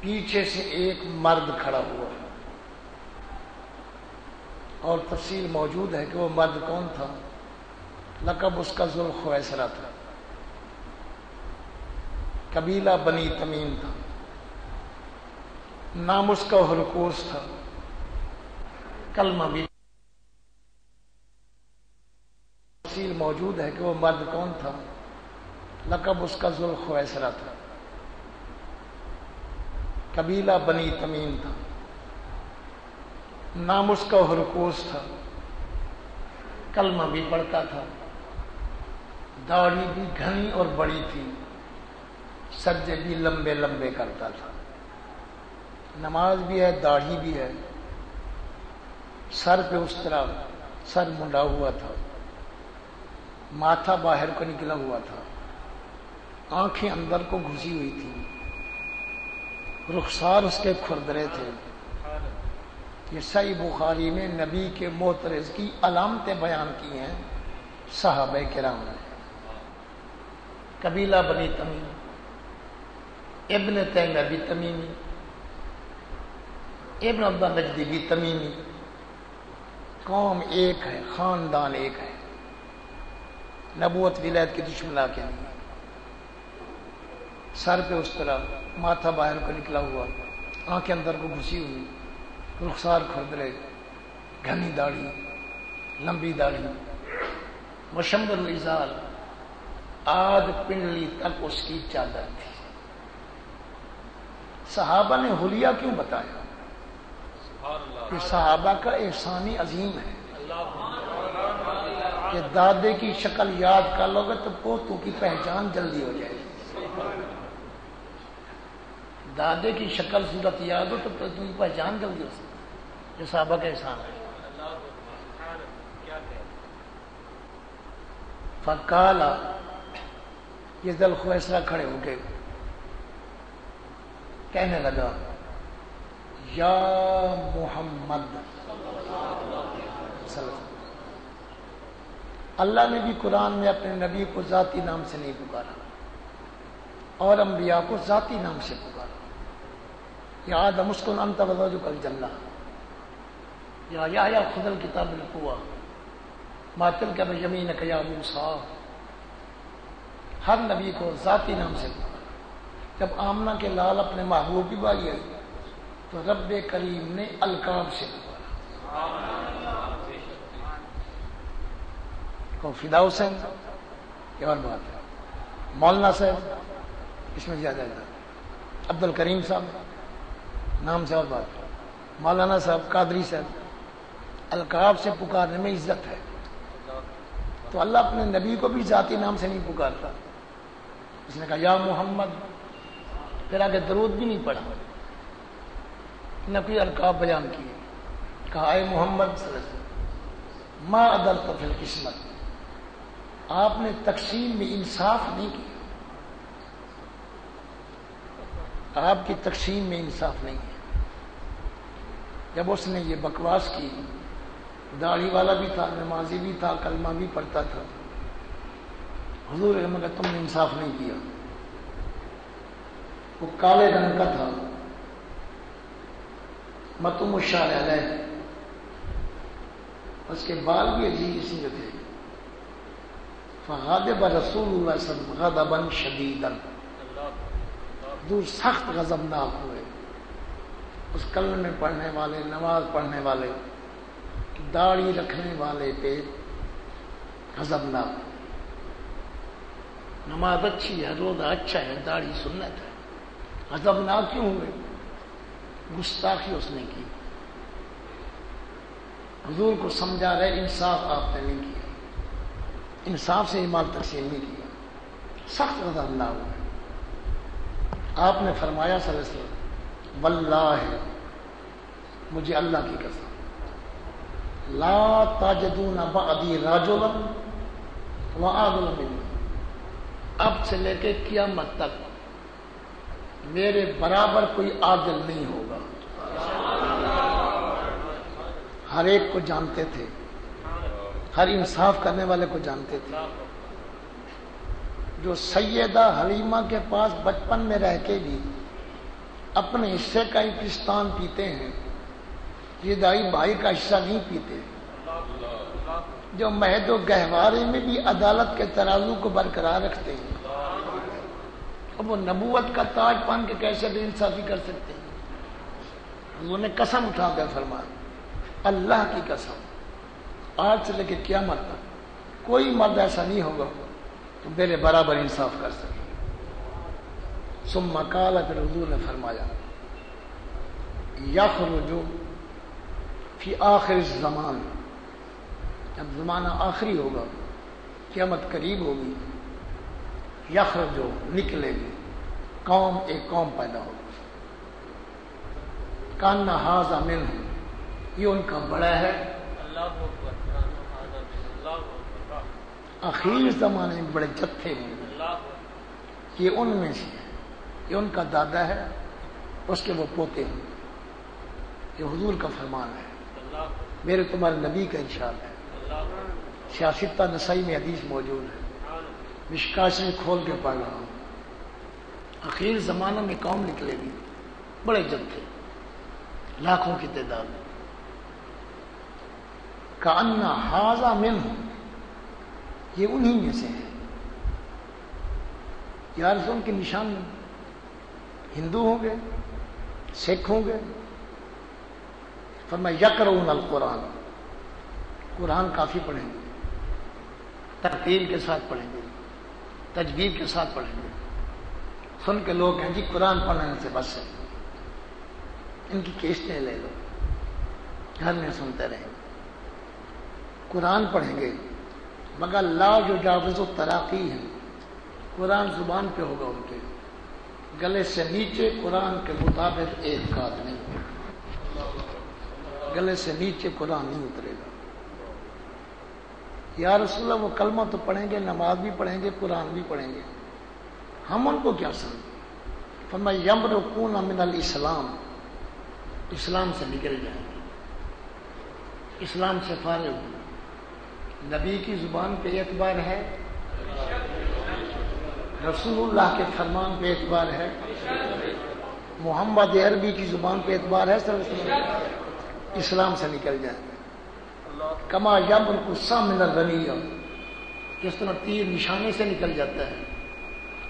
پیچھے سے ایک مرد کھڑا ہوا، اور تفصیل موجود ہے کہ وہ مرد کون تھا. لقب اس کا ذوالخویسرہ تھا، قبیلہ بنی تمیم تھا، نام اس کا ہرکوس تھا. کلمہ بھی تفصیل موجود ہے کہ وہ مرد کون تھا. لقب اس کا ذوالخویسرہ تھا، قبیلہ بنی تمیم تھا، نام اس کا ہرکوس تھا. کلمہ بھی پڑھتا تھا، داڑھی بھی گھنی اور بڑی تھی، سجدے بھی لمبے لمبے کرتا تھا. نماز بھی ہے، داڑھی بھی ہے، سر پہ اس طرح سر منڈا ہوا تھا، ماتھا باہر کو نکلا ہوا تھا، آنکھیں اندر کو گھسی ہوئی تھی، رخسار اس کے کھردرے تھے. یہ صحیح بخاری میں نبی کے معترض کی علامتیں بیان کی ہیں صحابہ کرام نے. قبیلہ بنی تمیم، ابن تیمیہ بھی تمیمی، ابن عبدہ نجدی بھی تمیمی. قوم ایک ہے، خاندان ایک ہے، نبوت ولایت کی دشمنا کے لیے. سر پہ اس طرح، ماتھا باہر کو نکلا ہوا، آنکھیں اندر کو گھسی ہوئی، رخسار کھردرے، گھنی داڑھی، لمبی داڑھی، مشمر الازار، آدھ پنڈلی تک اس کی چادر تھی. صحابہ نے حلیہ کیوں بتایا؟ کہ صحابہ کا احسانی عظیم ہے کہ دادے کی شکل یاد کر لو گے تو پوتوں کی پہچان جلدی ہو جائے گی. دادے کی شکل صورت یاد ہو تو پوتوں کی پہچان جلدی ہو سکتی. یہ صحابہ کا احسان ہے. فقالا، یہ ذوالخویسرہ کھڑے ہو کے کہنے لگا، یا محمد صلی اللہ علیہ وسلم. اللہ نے بھی قرآن میں اپنے نبی کو ذاتی نام سے نہیں پکارا اور انبیاء کو ذاتی نام سے پکارا. یا آدم اسکن انت وزوجک الجنہ، یا یحییٰ خذ الکتاب بالقوہ، ما تلک بیمینک یا موسیٰ. ہر نبی کو ذاتی نام سے پکارا. جب آمنہ کے لال اپنے محبوب کی باری آئی تو رب کریم نے القاب سے پکارا. کو فدا حسین یہ اور بات ہے. مولانا صاحب اس میں زیادہ ہے، عبد الکریم صاحب نام سے اور بات ہے. مولانا صاحب، قادری صاحب، القاب سے پکارنے میں عزت ہے. تو اللہ اپنے نبی کو بھی ذاتی نام سے نہیں پکارتا. اس نے کہا یا محمد، پھر آگے درود بھی نہیں پڑھا، نہ کوئی القاب بیان کیے. کہا اے محمد صلی اللہ علیہ وسلم، ما عدلت فی القسمت، آپ نے تقسیم میں انصاف نہیں کیا. آپ کی تقسیم میں انصاف نہیں ہے. جب اس نے یہ بکواس کی، داڑھی والا بھی تھا، نمازی بھی تھا، کلمہ بھی پڑھتا تھا، حضور نے کہا تم نے انصاف نہیں کیا. وہ کالے رنگ کا تھا، متم الشعر علیہ، اس کے بال بھی عجیب قسم کے تھے. فغاضب رسول اللہ صلی اللہ علیہ وسلم غضبا شدیدا، دور سخت غضبناک ہوئے. اس کلمے پڑھنے والے، نماز پڑھنے والے، داڑھی رکھنے والے پہ غضبناک. نماز اچھی ہے، روزہ اچھا ہے، داڑھی سنت ہے، غضبناک کیوں ہوئے؟ گستاخی اس نے کی. حضور کو سمجھا رہے انصاف آپ نے نہیں کیا. انصاف سے یہ مال تقسیم نہیں کیا، سخت غضب اللہ ہوا۔ آپ نے فرمایا صلی اللہ علیہ وسلم واللہ، مجھے اللہ کی قسم، لا تجدون بعدی رجلا وعادل منی، اب سے لے کے قیامت تک میرے برابر کوئی عادل نہیں ہوگا۔ ہر ایک کو جانتے تھے، ہر انصاف کرنے والے کو جانتے تھے۔ جو سیدہ حلیمہ کے پاس بچپن میں رہ کے بھی اپنے حصے کا ہی پستان پیتے ہیں، یہ دائی بھائی کا حصہ نہیں پیتے، جو مہد و گہوارے میں بھی عدالت کے ترازو کو برقرار رکھتے ہیں، اب وہ نبوت کا تاج پہن کے کیسے بے انصافی کر سکتے ہیں؟ انہوں نے قسم اٹھا کر فرمایا، اللہ کی قسم، آج سے لے کے قیامت تک کوئی مرد ایسا نہیں ہوگا تو میرے برابر انصاف کر سکے۔ ثم قال، پھر حضور نے فرمایا، یخرج فی آخر الزمان، جب زمانہ آخری ہوگا، قیامت قریب ہوگی، یخرج، نکلے گی، قوم، ایک قوم پیدا ہوگی، کان ھذا منہ، یہ ان کا بڑا ہے، آخری زمانے میں بڑے جتھے ہیں، یہ ان میں سے ہے، یہ ان کا دادا ہے، اس کے وہ پوتے ہیں، یہ حضور کا فرمان ہے، میرے تمہارے نبی کا ارشاد ہے، سیاستہ نسائی میں حدیث موجود ہے، مشکاہ سے کھول کے پڑھ رہا ہوں۔ آخر زمانہ میں قوم نکلے گی، بڑے جتھے، لاکھوں کی تعداد میں، کأن ھذا منہ، یہ انہی میں سے ہے۔ یا رسول کے نشان ہندو ہوں گے، سکھ ہوں گے، فرمایا یقرؤون القرآن، قرآن کافی پڑھیں گے، ترتیل کے ساتھ پڑھیں گے، تجوید کے ساتھ پڑھیں گے۔ سن کے لوگ ہیں جی قرآن پڑھنے سے بس ہے، ان کی کیسٹیں لے لو، گھر میں سنتے رہیں گے، قرآن پڑھیں گے، مگر لا یجاوز التراقی ہے، قرآن زبان پہ ہوگا، ان کے گلے سے نیچے قرآن کے مطابق اعتقاد نہیں ہوگا، گلے سے نیچے قرآن نہیں اترے گا۔ یا رسول اللہ، وہ کلمہ تو پڑھیں گے، نماز بھی پڑھیں گے، قرآن بھی پڑھیں گے، ہم ان کو کیا سمجھیں؟ فرمایا یمرقون من الاسلام، اسلام سے نکل جائیں گے، اسلام سے فارغ ہوں۔ نبی کی زبان پہ اعتبار ہے، رسول اللہ کے فرمان پہ اعتبار ہے، محمد عربی کی زبان پہ اعتبار ہے، صلی اللہ علیہ وسلم، اسلام سے نکل جائیں گے۔ کما یمرق السهم من الرمیہ، جس طرح تیر نشانے سے نکل جاتا ہے،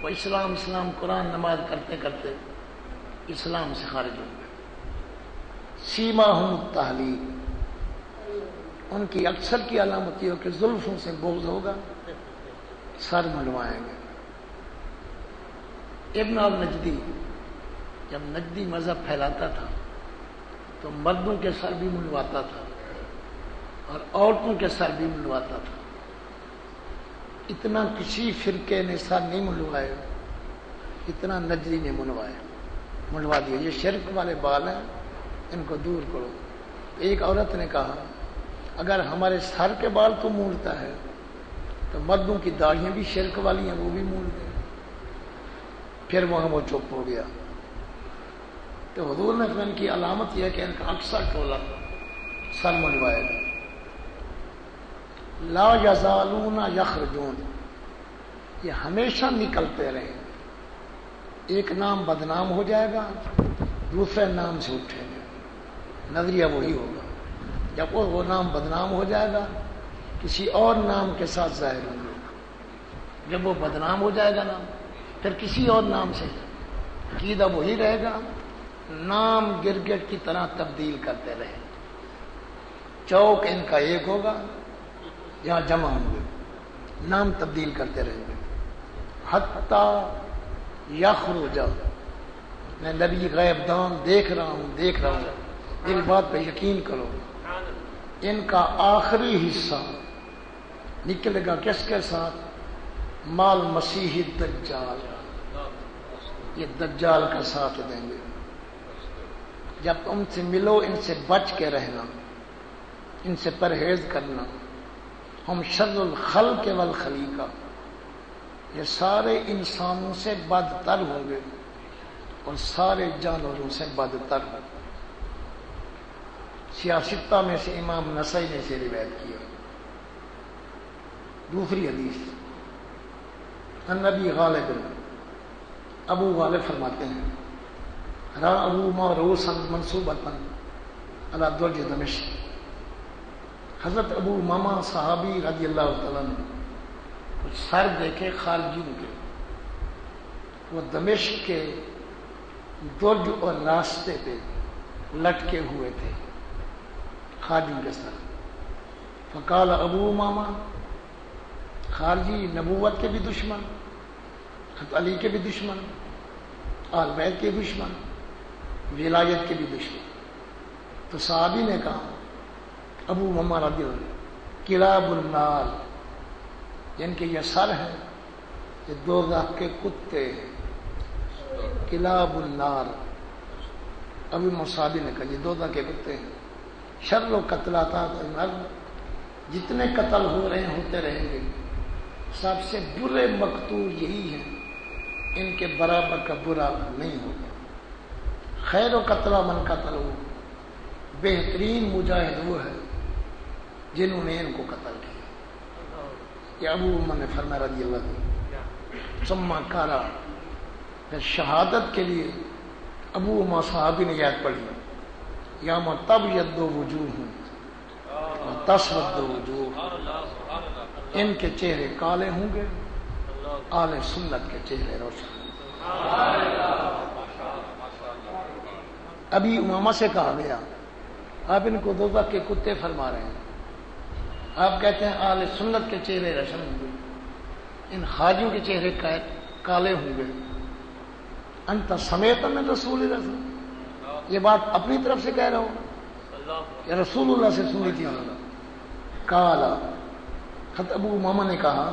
وہ اسلام قرآن نماز کرتے کرتے اسلام سے خارج ہوں گے۔ سیماہم التحلیل، ان کی اکثر کی علامت یہ ہو کہ زلفوں سے بغض ہوگا، سر منڈوائیں گے۔ ابن النجدی جب نجدی مذہب پھیلاتا تھا تو مردوں کے سر بھی منڈواتا تھا اور عورتوں کے سر بھی منڈواتا تھا، اتنا کسی فرقے نے سر نہیں منڈوائے اتنا نجدی نے منڈوا دیا۔ یہ شرک والے بال ہیں، ان کو دور کرو۔ ایک عورت نے کہا اگر ہمارے سر کے بال تو مونڈتا ہے تو مردوں کی داڑھیاں بھی شرک والی ہیں، وہ بھی مونڈ دیں۔ پھر وہاں وہ چپ ہو گیا۔ تو حضور نے ان کی علامت یہ ہے کہ ان کا اکثر ٹولہ سر منڈوائے گا۔ لا یزالون یخرجون، یہ ہمیشہ نکلتے رہیں گے، ایک نام بدنام ہو جائے گا، دوسرے نام سے اٹھیں گے، نظریہ وہی ہوگا۔ جب وہ نام بدنام ہو جائے گا کسی اور نام کے ساتھ ظاہر ہوں گے، جب وہ بدنام ہو جائے گا نام، پھر کسی اور نام سے، عقیدہ وہی رہے گا، نام گرگٹ کی طرح تبدیل کرتے رہیں گے۔ چوک ان کا ایک ہوگا، یہاں جمع ہوں گے، نام تبدیل کرتے رہیں گے، حتی یخرج، میں نبی غیب دان دیکھ رہا ہوں، میری بات پہ یقین کرو، ان کا آخری حصہ نکلے گا کس کے ساتھ؟ مال مسیح دجال، یہ دجال کا ساتھ دیں گے۔ جب ان سے ملو ان سے بچ کے رہنا، ان سے پرہیز کرنا۔ ہم شر الخلق والخلیقہ، یہ سارے انسانوں سے بدتر ہوں گے اور سارے جانوروں سے بدتر ہوں گے۔ سیاستہ میں سے امام نسائی نے سے روایت کیا۔ دوسری حدیث النبی غالب، ابو غالب فرماتے ہیں را ابو موروثا منصوبۃ علی درج دمشق، حضرت ابو امامہ صحابی رضی اللہ تعالیٰ نے کچھ سر دیکھے خارجیوں کے، وہ دمشق کے درج اور راستے پہ لٹکے ہوئے تھے خارجیوں کے سر۔ فقال ابو امامہ، خارجی نبوت کے بھی دشمن، حضرت علی کے بھی دشمن، آل بیت کے دشمن، ولایت کے بھی دشمن۔ تو صحابی نے کہا ابو امامہ رضی اللہ عنہ، کلاب النار، جن کے یہ سر ہیں یہ دوزخ کے کتے ہیں، کلاب النار۔ ابو صحابی نے کہا یہ دوزخ کے کتے ہیں۔ شر و قتلاتات الارض، جتنے قتل ہو رہے ہیں ہوتے رہیں گے، سب سے برے مقتول یہی ہیں، ان کے برابر کا برا نہیں ہوگا۔ خیر و قتل من قتل ہو، بہترین مجاہد وہ ہے جنہوں نے ان کو قتل کیا۔ یہ ابو عمر نے فرمایا رضی اللہ عنہ۔ ثم کارا، پھر شہادت کے لیے ابو عمر صحابی نے یاد پڑھی، یوم تبیض وجوہ وتسود وجوہ، ان کے چہرے کالے ہوں گے، آل سنت کے چہرے روشن ہوں گے۔ ابھی امامہ سے کہا گیا آپ ان کو دوزخ کے کتے فرما رہے ہیں، آپ کہتے ہیں آل سنت کے چہرے روشن ہوں گے، ان خارجیوں کے چہرے کالے ہوں گے۔ انت سمیت من رسول اللہ، یہ بات اپنی طرف سے کہہ رہا ہو کہ رسول اللہ سے سنی تھی؟ کالا، حضرت ابو امامہ نے کہا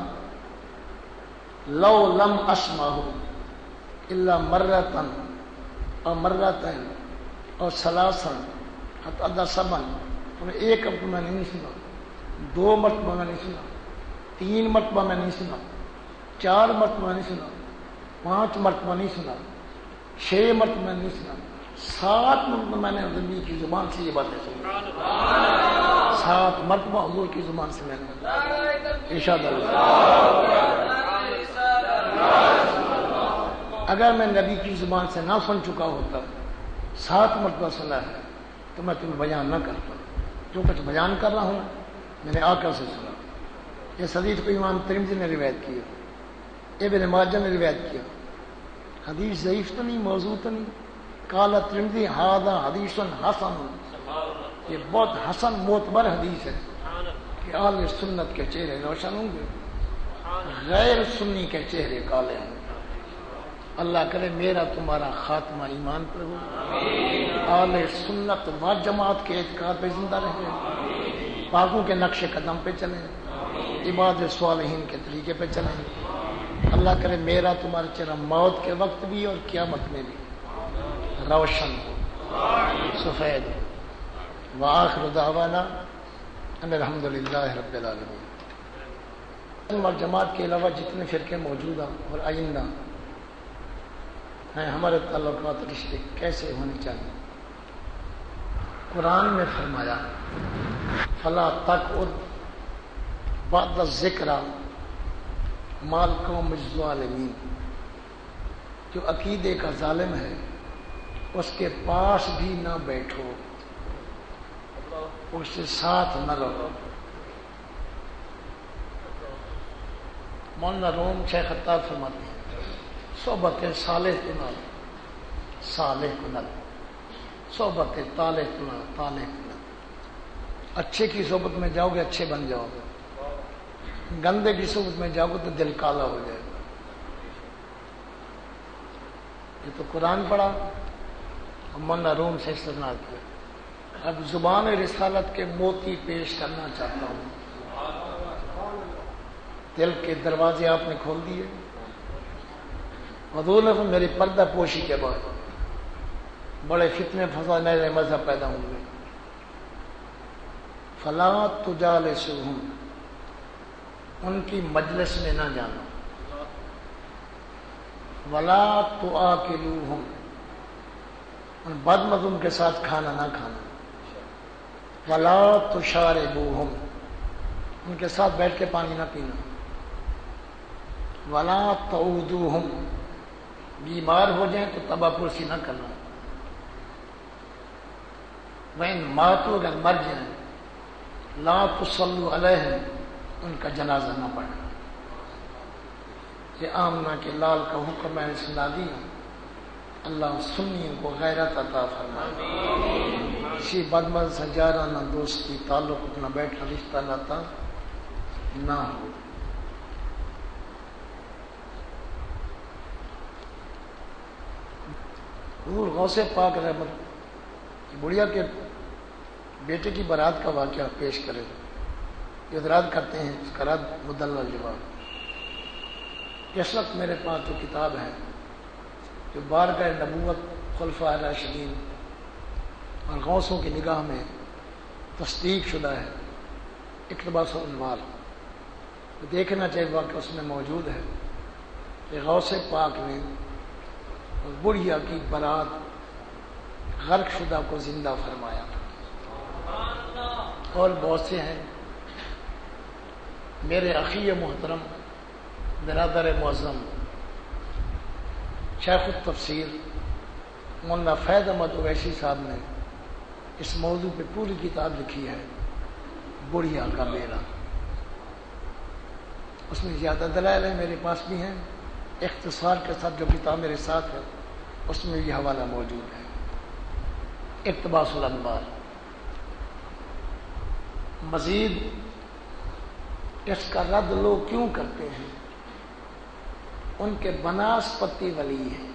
لو لم اسمعہ الا مرتن اور مرتين اور ثلاثا حتی سبعا، ایک مرتبہ میں نہیں سنا، دو مرتبہ میں نہیں سنا، تین مرتبہ میں نہیں سنا، چار مرتبہ نہیں سنا، پانچ مرتبہ نہیں سنا، چھ مرتبہ میں نہیں سنا، 7 مرتبہ میں نے نبی کی زبان سے یہ باتیں سنی، 7 مرتبہ حضور کی زبان سے میں نے ارشاد اللہ۔ اگر میں نبی کی زبان سے نہ سن چکا ہوتا، 7 مرتبہ سنا ہے، تو میں تمہیں بیان نہ کرتا۔ جو کچھ بیان کر رہا ہوں میں نے آقا سے سنا۔ یہ حدیث کو امام ترمذی نے روایت کیا، ابن ماجہ نے روایت کیا۔ حدیث ضعیف تو نہیں، موضوع تو نہیں۔ قال ترمذی ھذا حدیث حسن، یہ بہت حسن معتبر حدیث ہے کہ اہل سنت کے چہرے روشن ہوں گے، غیر سنی کے چہرے کالے ہوں گے۔ اللہ کرے میرا تمہارا خاتمہ ایمان پر ہو، اہل سنت و جماعت کے اعتقاد پہ زندہ رہیں، پاکوں کے نقش قدم پہ چلیں، عباد صالحین کے طریقے پہ چلیں۔ اللہ کرے میرا تمہارا چہرہ موت کے وقت بھی اور قیامت میں بھی روشن ہو، سفید ہو۔ وآخر دعوانا ان الحمدللہ رب العالمین۔ اور جماعت کے علاوہ جتنے فرقے موجودہ اور آئندہ ہیں، ہمارے تعلقات رشتے کیسے ہونے چاہیے؟ قرآن میں فرمایا فلا تقعد بعد الذکر مع القوم الظالمین، جو عقیدے کا ظالم ہے اس کے پاس بھی نہ بیٹھو، اس سے ساتھ نہ رہو۔ مولانا روم شیخ خطاب فرماتے ہیں صحبت صالح کنال صالح کنال، صحبت طالح کنال طالح کنال۔ اچھے کی صحبت میں جاؤ گے اچھے بن جاؤ گے، گندے کی صحبت میں جاؤ گے تو دل کالا ہو جائے گا۔ یہ تو قرآن پڑھا، مولانا روم سے استثناء کیا۔ اب زبان رسالت کے موتی پیش کرنا چاہتا ہوں۔ دل کے دروازے آپ نے کھول دیے. حضور میری پردہ پوشی کے بعد بڑے فتنے فساد نئے مذہب پیدا ہوں گے. فلا تجالسہم، ان کی مجلس میں نہ جانا. ولا تآکلوہم، ان بد مذہب کے ساتھ کھانا نہ کھانا. ولا تشاربوہم، ان کے ساتھ بیٹھ کے پانی نہ پینا. ولا تعودوہم، بیمار ہو جائیں تو تبا پرسی نہ کرنا. وَإِن ماتوا، اگر مر جائیں، لا تصلوا علیہم، ان کا جنازہ نہ پڑھنا. یہ آمنہ کے لال کا حکم میں نے سنا دیا. اللہ سنیوں کو غیرت عطا فرمائے. کسی بدمز سے جارانہ دوستی تعلق اپنا بیٹھا رشتہ ناتا نہ ہو. حضور غوث پاک رحمت بڑھیا کے بیٹے کی بارات کا واقعہ پیش کرے. یہ رد کرتے ہیں، اس کا رد مدلل جواب. اس وقت میرے پاس جو کتاب ہے جو بارگاہ نبوت خلفاء راشدین اور غوثوں کی نگاہ میں تصدیق شدہ ہے، اقتباس الانوار، دیکھنا چاہیے واقعہ اس میں موجود ہے کہ غوث پاک نے بڑھیا کی برات غرق شدہ کو زندہ فرمایا. اور بہت سے ہیں. میرے اخی محترم برادر معظم شیخ التفسیر مولانا فیض احمد اویسی صاحب نے اس موضوع پہ پوری کتاب لکھی ہے، بڑھیا کا بیڑا. اس میں زیادہ دلائل ہیں، میرے پاس بھی ہیں. اختصار کے ساتھ جو کتاب میرے ساتھ ہے اس میں یہ حوالہ موجود ہے، اقتباس الانوار. مزید اس کا رد لوگ کیوں کرتے ہیں؟ ان کے بناسپتی ولی ہیں،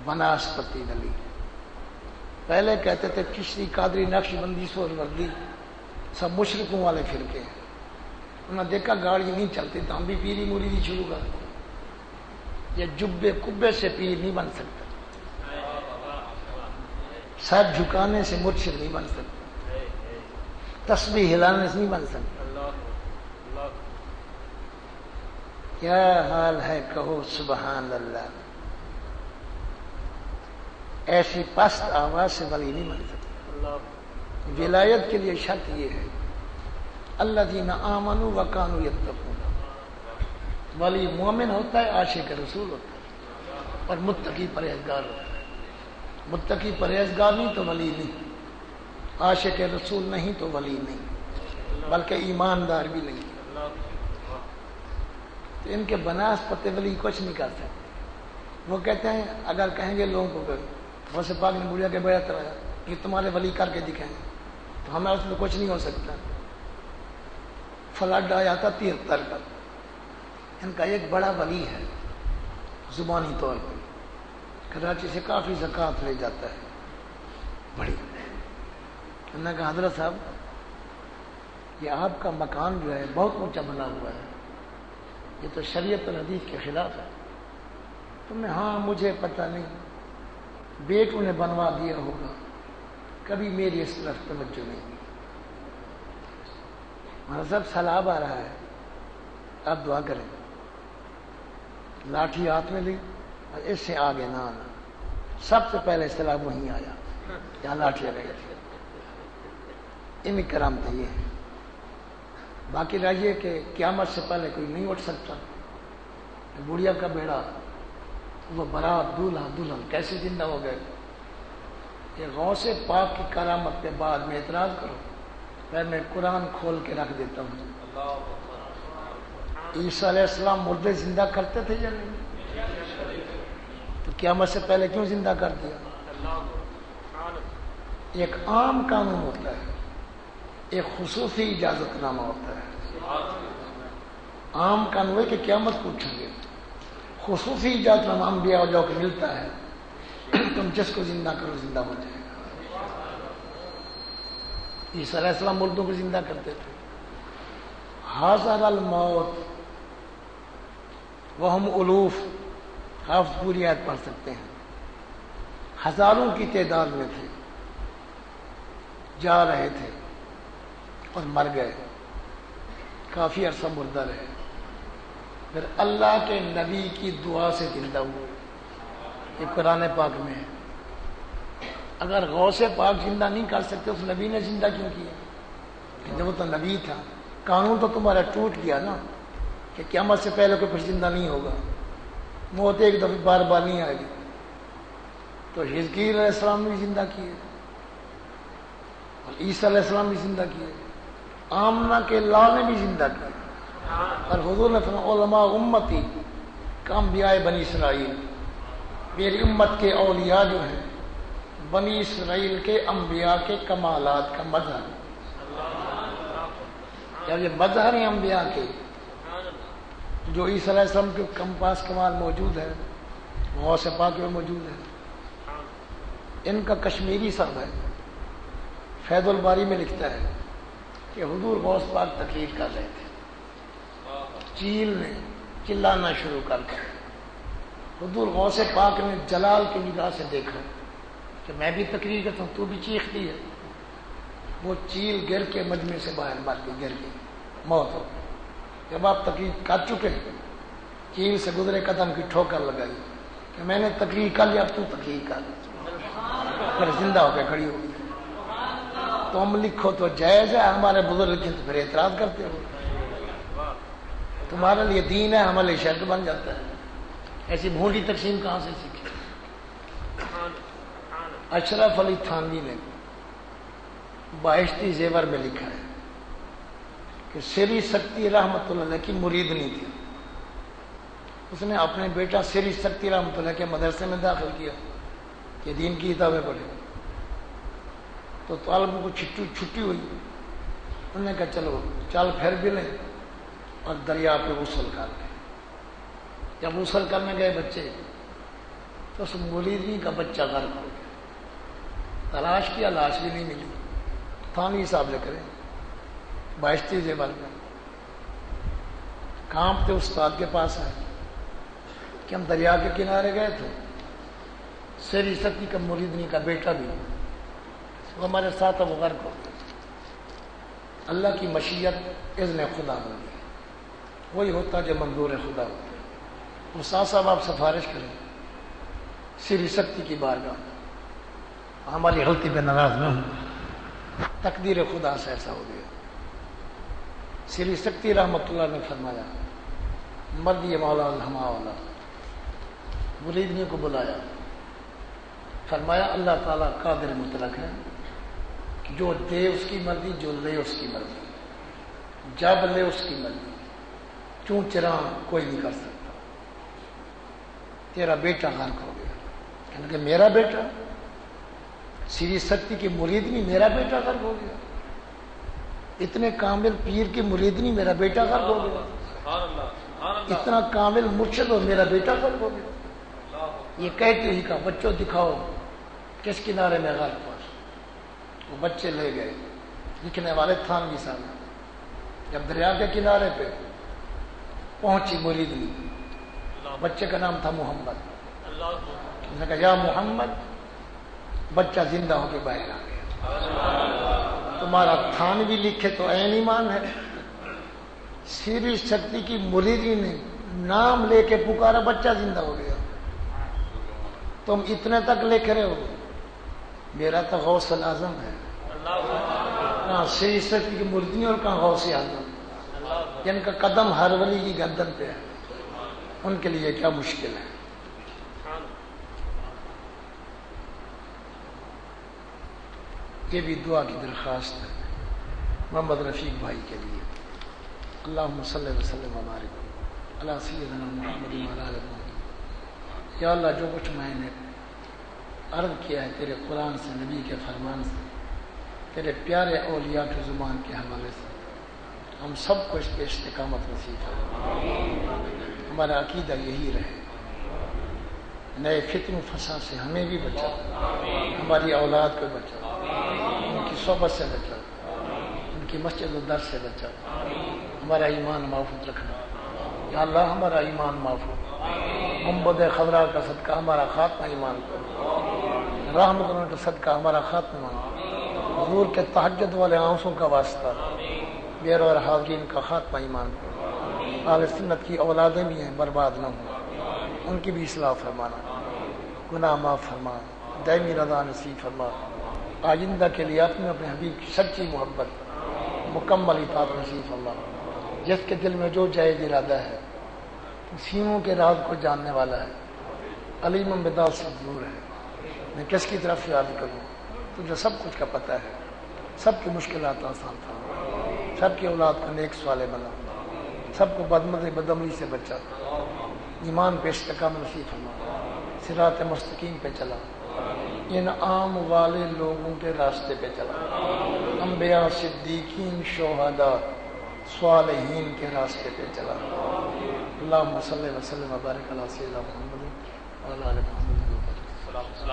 بناسپتی ولی. پہلے کہتے تھے چشتی قادری نقش بندی سہروردی سب مشرکوں والے فرقے ہیں. انہوں نے دیکھا گاڑی نہیں چلتی تو ہم بھی پیری مریدی شروع کر دیں. یہ جبے کبے سے پیر نہیں بن سکتا، سر جھکانے سے مرشد نہیں بن سکتا، تسبیح ہلانے سے نہیں بن سکتا. کیا حال ہے کہو سبحان اللہ. ایسی پست آواز سے ولی نہیں بن سکتا. ولایت کے لیے شرط یہ ہے الذین آمنوا وکانوا یتقون. ولی مومن ہوتا ہے، عاشق رسول ہوتا ہے، اور متقی پرہیزگار ہوتا ہے. متقی پرہیزگار نہیں تو ولی نہیں، عاشق رسول نہیں تو ولی نہیں، بلکہ ایماندار بھی نہیں. تو ان کے بناسپتے ولی کچھ نہیں کر سکتے. وہ کہتے ہیں اگر کہیں گے لوگوں کو غوث پاک نے بڑھیا کے بیعت کرایا کہ تمہارے ولی کر کے دکھائیں تو ہمیں اس میں کچھ نہیں ہو سکتا. فلڈ آیا تھا 73 کا. ان کا ایک بڑا ولی ہے زبانی طور پر، کراچی سے کافی زکوٰۃ لے جاتا ہے بڑی. انہوں نے کہا حضرت صاحب یہ آپ کا مکان جو ہے بہت اونچا بنا ہوا ہے، یہ تو شریعت اور حدیث کے خلاف ہے. تم نے ہاں مجھے پتہ نہیں، بیٹوں نے بنوا دیا ہوگا، کبھی میری اس طرف توجہ نہیں. ہمارا سب سیلاب آ رہا ہے، آپ دعا کریں. لاٹھی ہاتھ میں لی اور اس سے آگے نہ آنا. سب سے پہلے سیلاب وہیں آیا جہاں لاٹھی رہی تھی. ان کرامت یہ ہے. باقی رہیے کہ قیامت سے پہلے کوئی نہیں اٹھ سکتا. بڑھیا کا بیڑا، وہ برات دولہا دلہن کیسے زندہ ہو گئے. یہ غوث پاک کی کرامت کے بعد میں اعتراض کروں، میں قرآن کھول کے رکھ دیتا ہوں. عیسیٰ علیہ السلام مردے زندہ کرتے تھے یا نہیں؟ تو قیامت سے پہلے کیوں زندہ کر دیا؟ ایک عام قانون ہوتا ہے، ایک خصوصی اجازت نامہ ہوتا ہے. عام قانون ہے کہ قیامت کو اٹھیں گے. خصوصی اجازت نامہ انبیاء اور جو کہ ملتا ہے تم جس کو زندہ کرو زندہ ہو جائے گا. عیسیٰ علیہ السلام مردوں کو زندہ کرتے تھے. حاضر الموت وہم الوف، حافظ پوری آیت پڑھ سکتے ہیں، ہزاروں کی تعداد میں تھے، جا رہے تھے اور مر گئے، کافی عرصہ مردہ رہے، پھر اللہ کے نبی کی دعا سے زندہ ہوئے۔ یہ قرآن پاک میں ہے۔ اگر غوث پاک زندہ نہیں کر سکتے اس نبی نے زندہ کیوں کیا؟ جب وہ تو نبی تھا، قانون تو تمہارا ٹوٹ گیا نا کہ قیامت سے پہلے کوئی پھر زندہ نہیں ہوگا، موت ایک دفعہ بار بار نہیں آئے گی۔ تو حزقیل علیہ السلام نے بھی زندہ کیے اور عیسیٰ علیہ السلام بھی زندہ کیے، آمنہ کے لاء نے بھی زندہ کیے، اور حضور نے فرمایا علماء امتی کانبیاء بنی اسرائیل، میری امت کے اولیاء جو ہیں بنی اسرائیل کے انبیاء کے کمالات کا مظہر، جب یہ مظہر ہیں انبیاء کے، جو عیسیٰ علیہ السلام کے پاس کمال موجود ہے وہ غوث پاک میں موجود ہے۔ ان کا کشمیری سب ہے، فیض الباری میں لکھتا ہے کہ حضور غوث پاک تقریر کر رہے تھے، چیل نے چلانا شروع کر دیا، حضور غوث پاک نے جلال کی نگاہ سے دیکھا کہ میں بھی تقریر کرتا ہوں، تو بھی چیختی ہے، وہ چیل گر کے مجمع سے باہر مر گئی، گر گئی، موت ہو گئی۔ جب آپ تقریر کر چکے چیل سے گزرے قدم کی ٹھوکر لگائی کہ میں نے تقریر کر لیا، اب تو تقریر کر، پھر زندہ ہو کے کھڑی ہو گئی۔ تم لکھو تو جائز ہے، ہمارے بزرگ لکھیں تو پھر اعتراض کرتے ہو، تمہارے لیے دین ہے، ہمارے لیے شرک بن جاتا ہے۔ ایسی بھونڈی تقسیم کہاں سے سیکھی؟ اشرف علی تھانوی نے بہشتی زیور میں لکھا ہے کہ سری سکتی رحمت اللہ علیہ کی مریدنی تھی، اس نے اپنے بیٹا سری سکتی رحمت اللہ کے مدرسے میں داخل کیا کہ دین کی کتابیں پڑھے، تو طالبوں کو چھٹی ہوئی، انہوں نے کہا چلو چل پھر بھی لیں اور دریا پہ غسل کر لیں۔ جب غسل کرنے گئے بچے تو اس مریدنی کا بچہ غرق ہو گیا، تلاش کیا لاش بھی نہیں ملی، تھانوی صاحب لے کریں بہشتی زیور میں کانپتے استاد کے پاس آئے کہ ہم دریا کے کنارے گئے تھے، سری سکتی کا مریدنی کا بیٹا بھی وہ ہمارے ساتھ وہ غرق ہو گیا۔ اللہ کی مشیت اذن خدا ہوگی، وہی ہوتا جو منظور خدا ہوتا ہے۔ استاد صاحب آپ سفارش کریں سری سکتی کی بارگاہ، ہماری غلطی پہ ناراض نہ ہوں، تقدیر خدا سے ایسا ہو گیا۔ سری سکتی رحمت اللہ نے فرمایا مرد یہ مولا الحما والا، مریدنی کو بلایا، فرمایا اللہ تعالیٰ قادر مطلق ہے، جو دے اس کی مرضی، جو لے اس کی مرضی، جب لے اس کی مرضی، چون چراں کوئی نہیں کر سکتا۔ تیرا بیٹا غرق ہو گیا، یعنی کہ میرا بیٹا سری سکتی کی مریدنی میرا بیٹا غرق ہو گیا، اتنے کامل پیر کی مریدنی میرا بیٹا غرق ہو گیا، اتنا کامل مرشد اور میرا بیٹا غرق ہو گیا۔ یہ کہتے ہی کہا بچوں دکھاؤ کس کنارے میں غرق ہوا، وہ بچے لے گئے، لکھنے والے تھانوی صاحب، جب دریا کے کنارے پہ پہنچی مریدنی، بچے کا نام تھا محمد، اس نے کہا یا محمد، بچہ زندہ ہو کے باہر آ گیا۔ تمہارا تھانوی لکھے تو عین ایمان ہے، سری شکتی کی مریدی نے نام لے کے پکارا، بچہ زندہ ہو گیا، تم اتنے تک لکھ رہے ہو، میرا تو غوث الاعظم ہے، کہاں سری شکتی کی مریدی اور کہاں غوث اعظم، جن کا قدم ہر ولی کی گردن پہ ہے، ان کے لیے کیا مشکل ہے۔ یہ بھی دعا کی درخواست ہے محمد رفیق بھائی کے لیے۔ اللہم صلی وسلم وبارک علی سیدنا محمد وعلی آلہ محمد۔ یا اللہ جو کچھ میں نے عرض کیا ہے تیرے قرآن سے، نبی کے فرمان سے، تیرے پیارے اولیاء کی زبان کے حوالے سے، ہم سب کو اس پہ استقامت نصیب فرما، ہمارا عقیدہ یہی رہے، نئے فتن و فساد سے ہمیں بھی بچا، ہماری اولاد کو بچا، ان کی صحبت سے بچا، ان کی مسجد و در سے بچا، ہمارا ایمان محفوظ رکھنا، یا اللہ ہمارا ایمان محفوظ، گنبد خضرا کا صدقہ ہمارا خاتمہ ایمان کرو، رحمتوں کا صدقہ ہمارا خاتمہ ایمان کرو، حضور کے تہجد والے آنسوں کا واسطہ بیر اور حاضرین کا خاتمہ ایمان کرو، اہل سنت کی اولادیں بھی ہیں برباد نہ ہوں، ان کی بھی اصلاح فرمانا، گناہ معاف فرما، دائمی رضا نصیب فرما، آئندہ کے لیے اپنے حبیب کی سچی محبت مکمل اطاعت نصیب فرما، جس کے دل میں جو جائز ارادہ ہے، سینوں کے راز کو جاننے والا ہے، علیم بذات سے دور ہے، میں کس کی طرف سے عرض کروں، تجھے سب کچھ کا پتہ ہے، سب کی مشکلات آسان فرما، سب کی اولاد کو نیک صالح بنا، سب کو بدعملی سے بچا، ایمان پہ استقامت نصیب فرما، صراط مستقیم پہ چلا، انعام والے لوگوں کے راستے پہ چلا، انبیاء صدیقین شہداء صالحین کے راستے پہ چلا، اللہم صلی وسلم وبارک علی سیدنا محمد وعلی آل محمد۔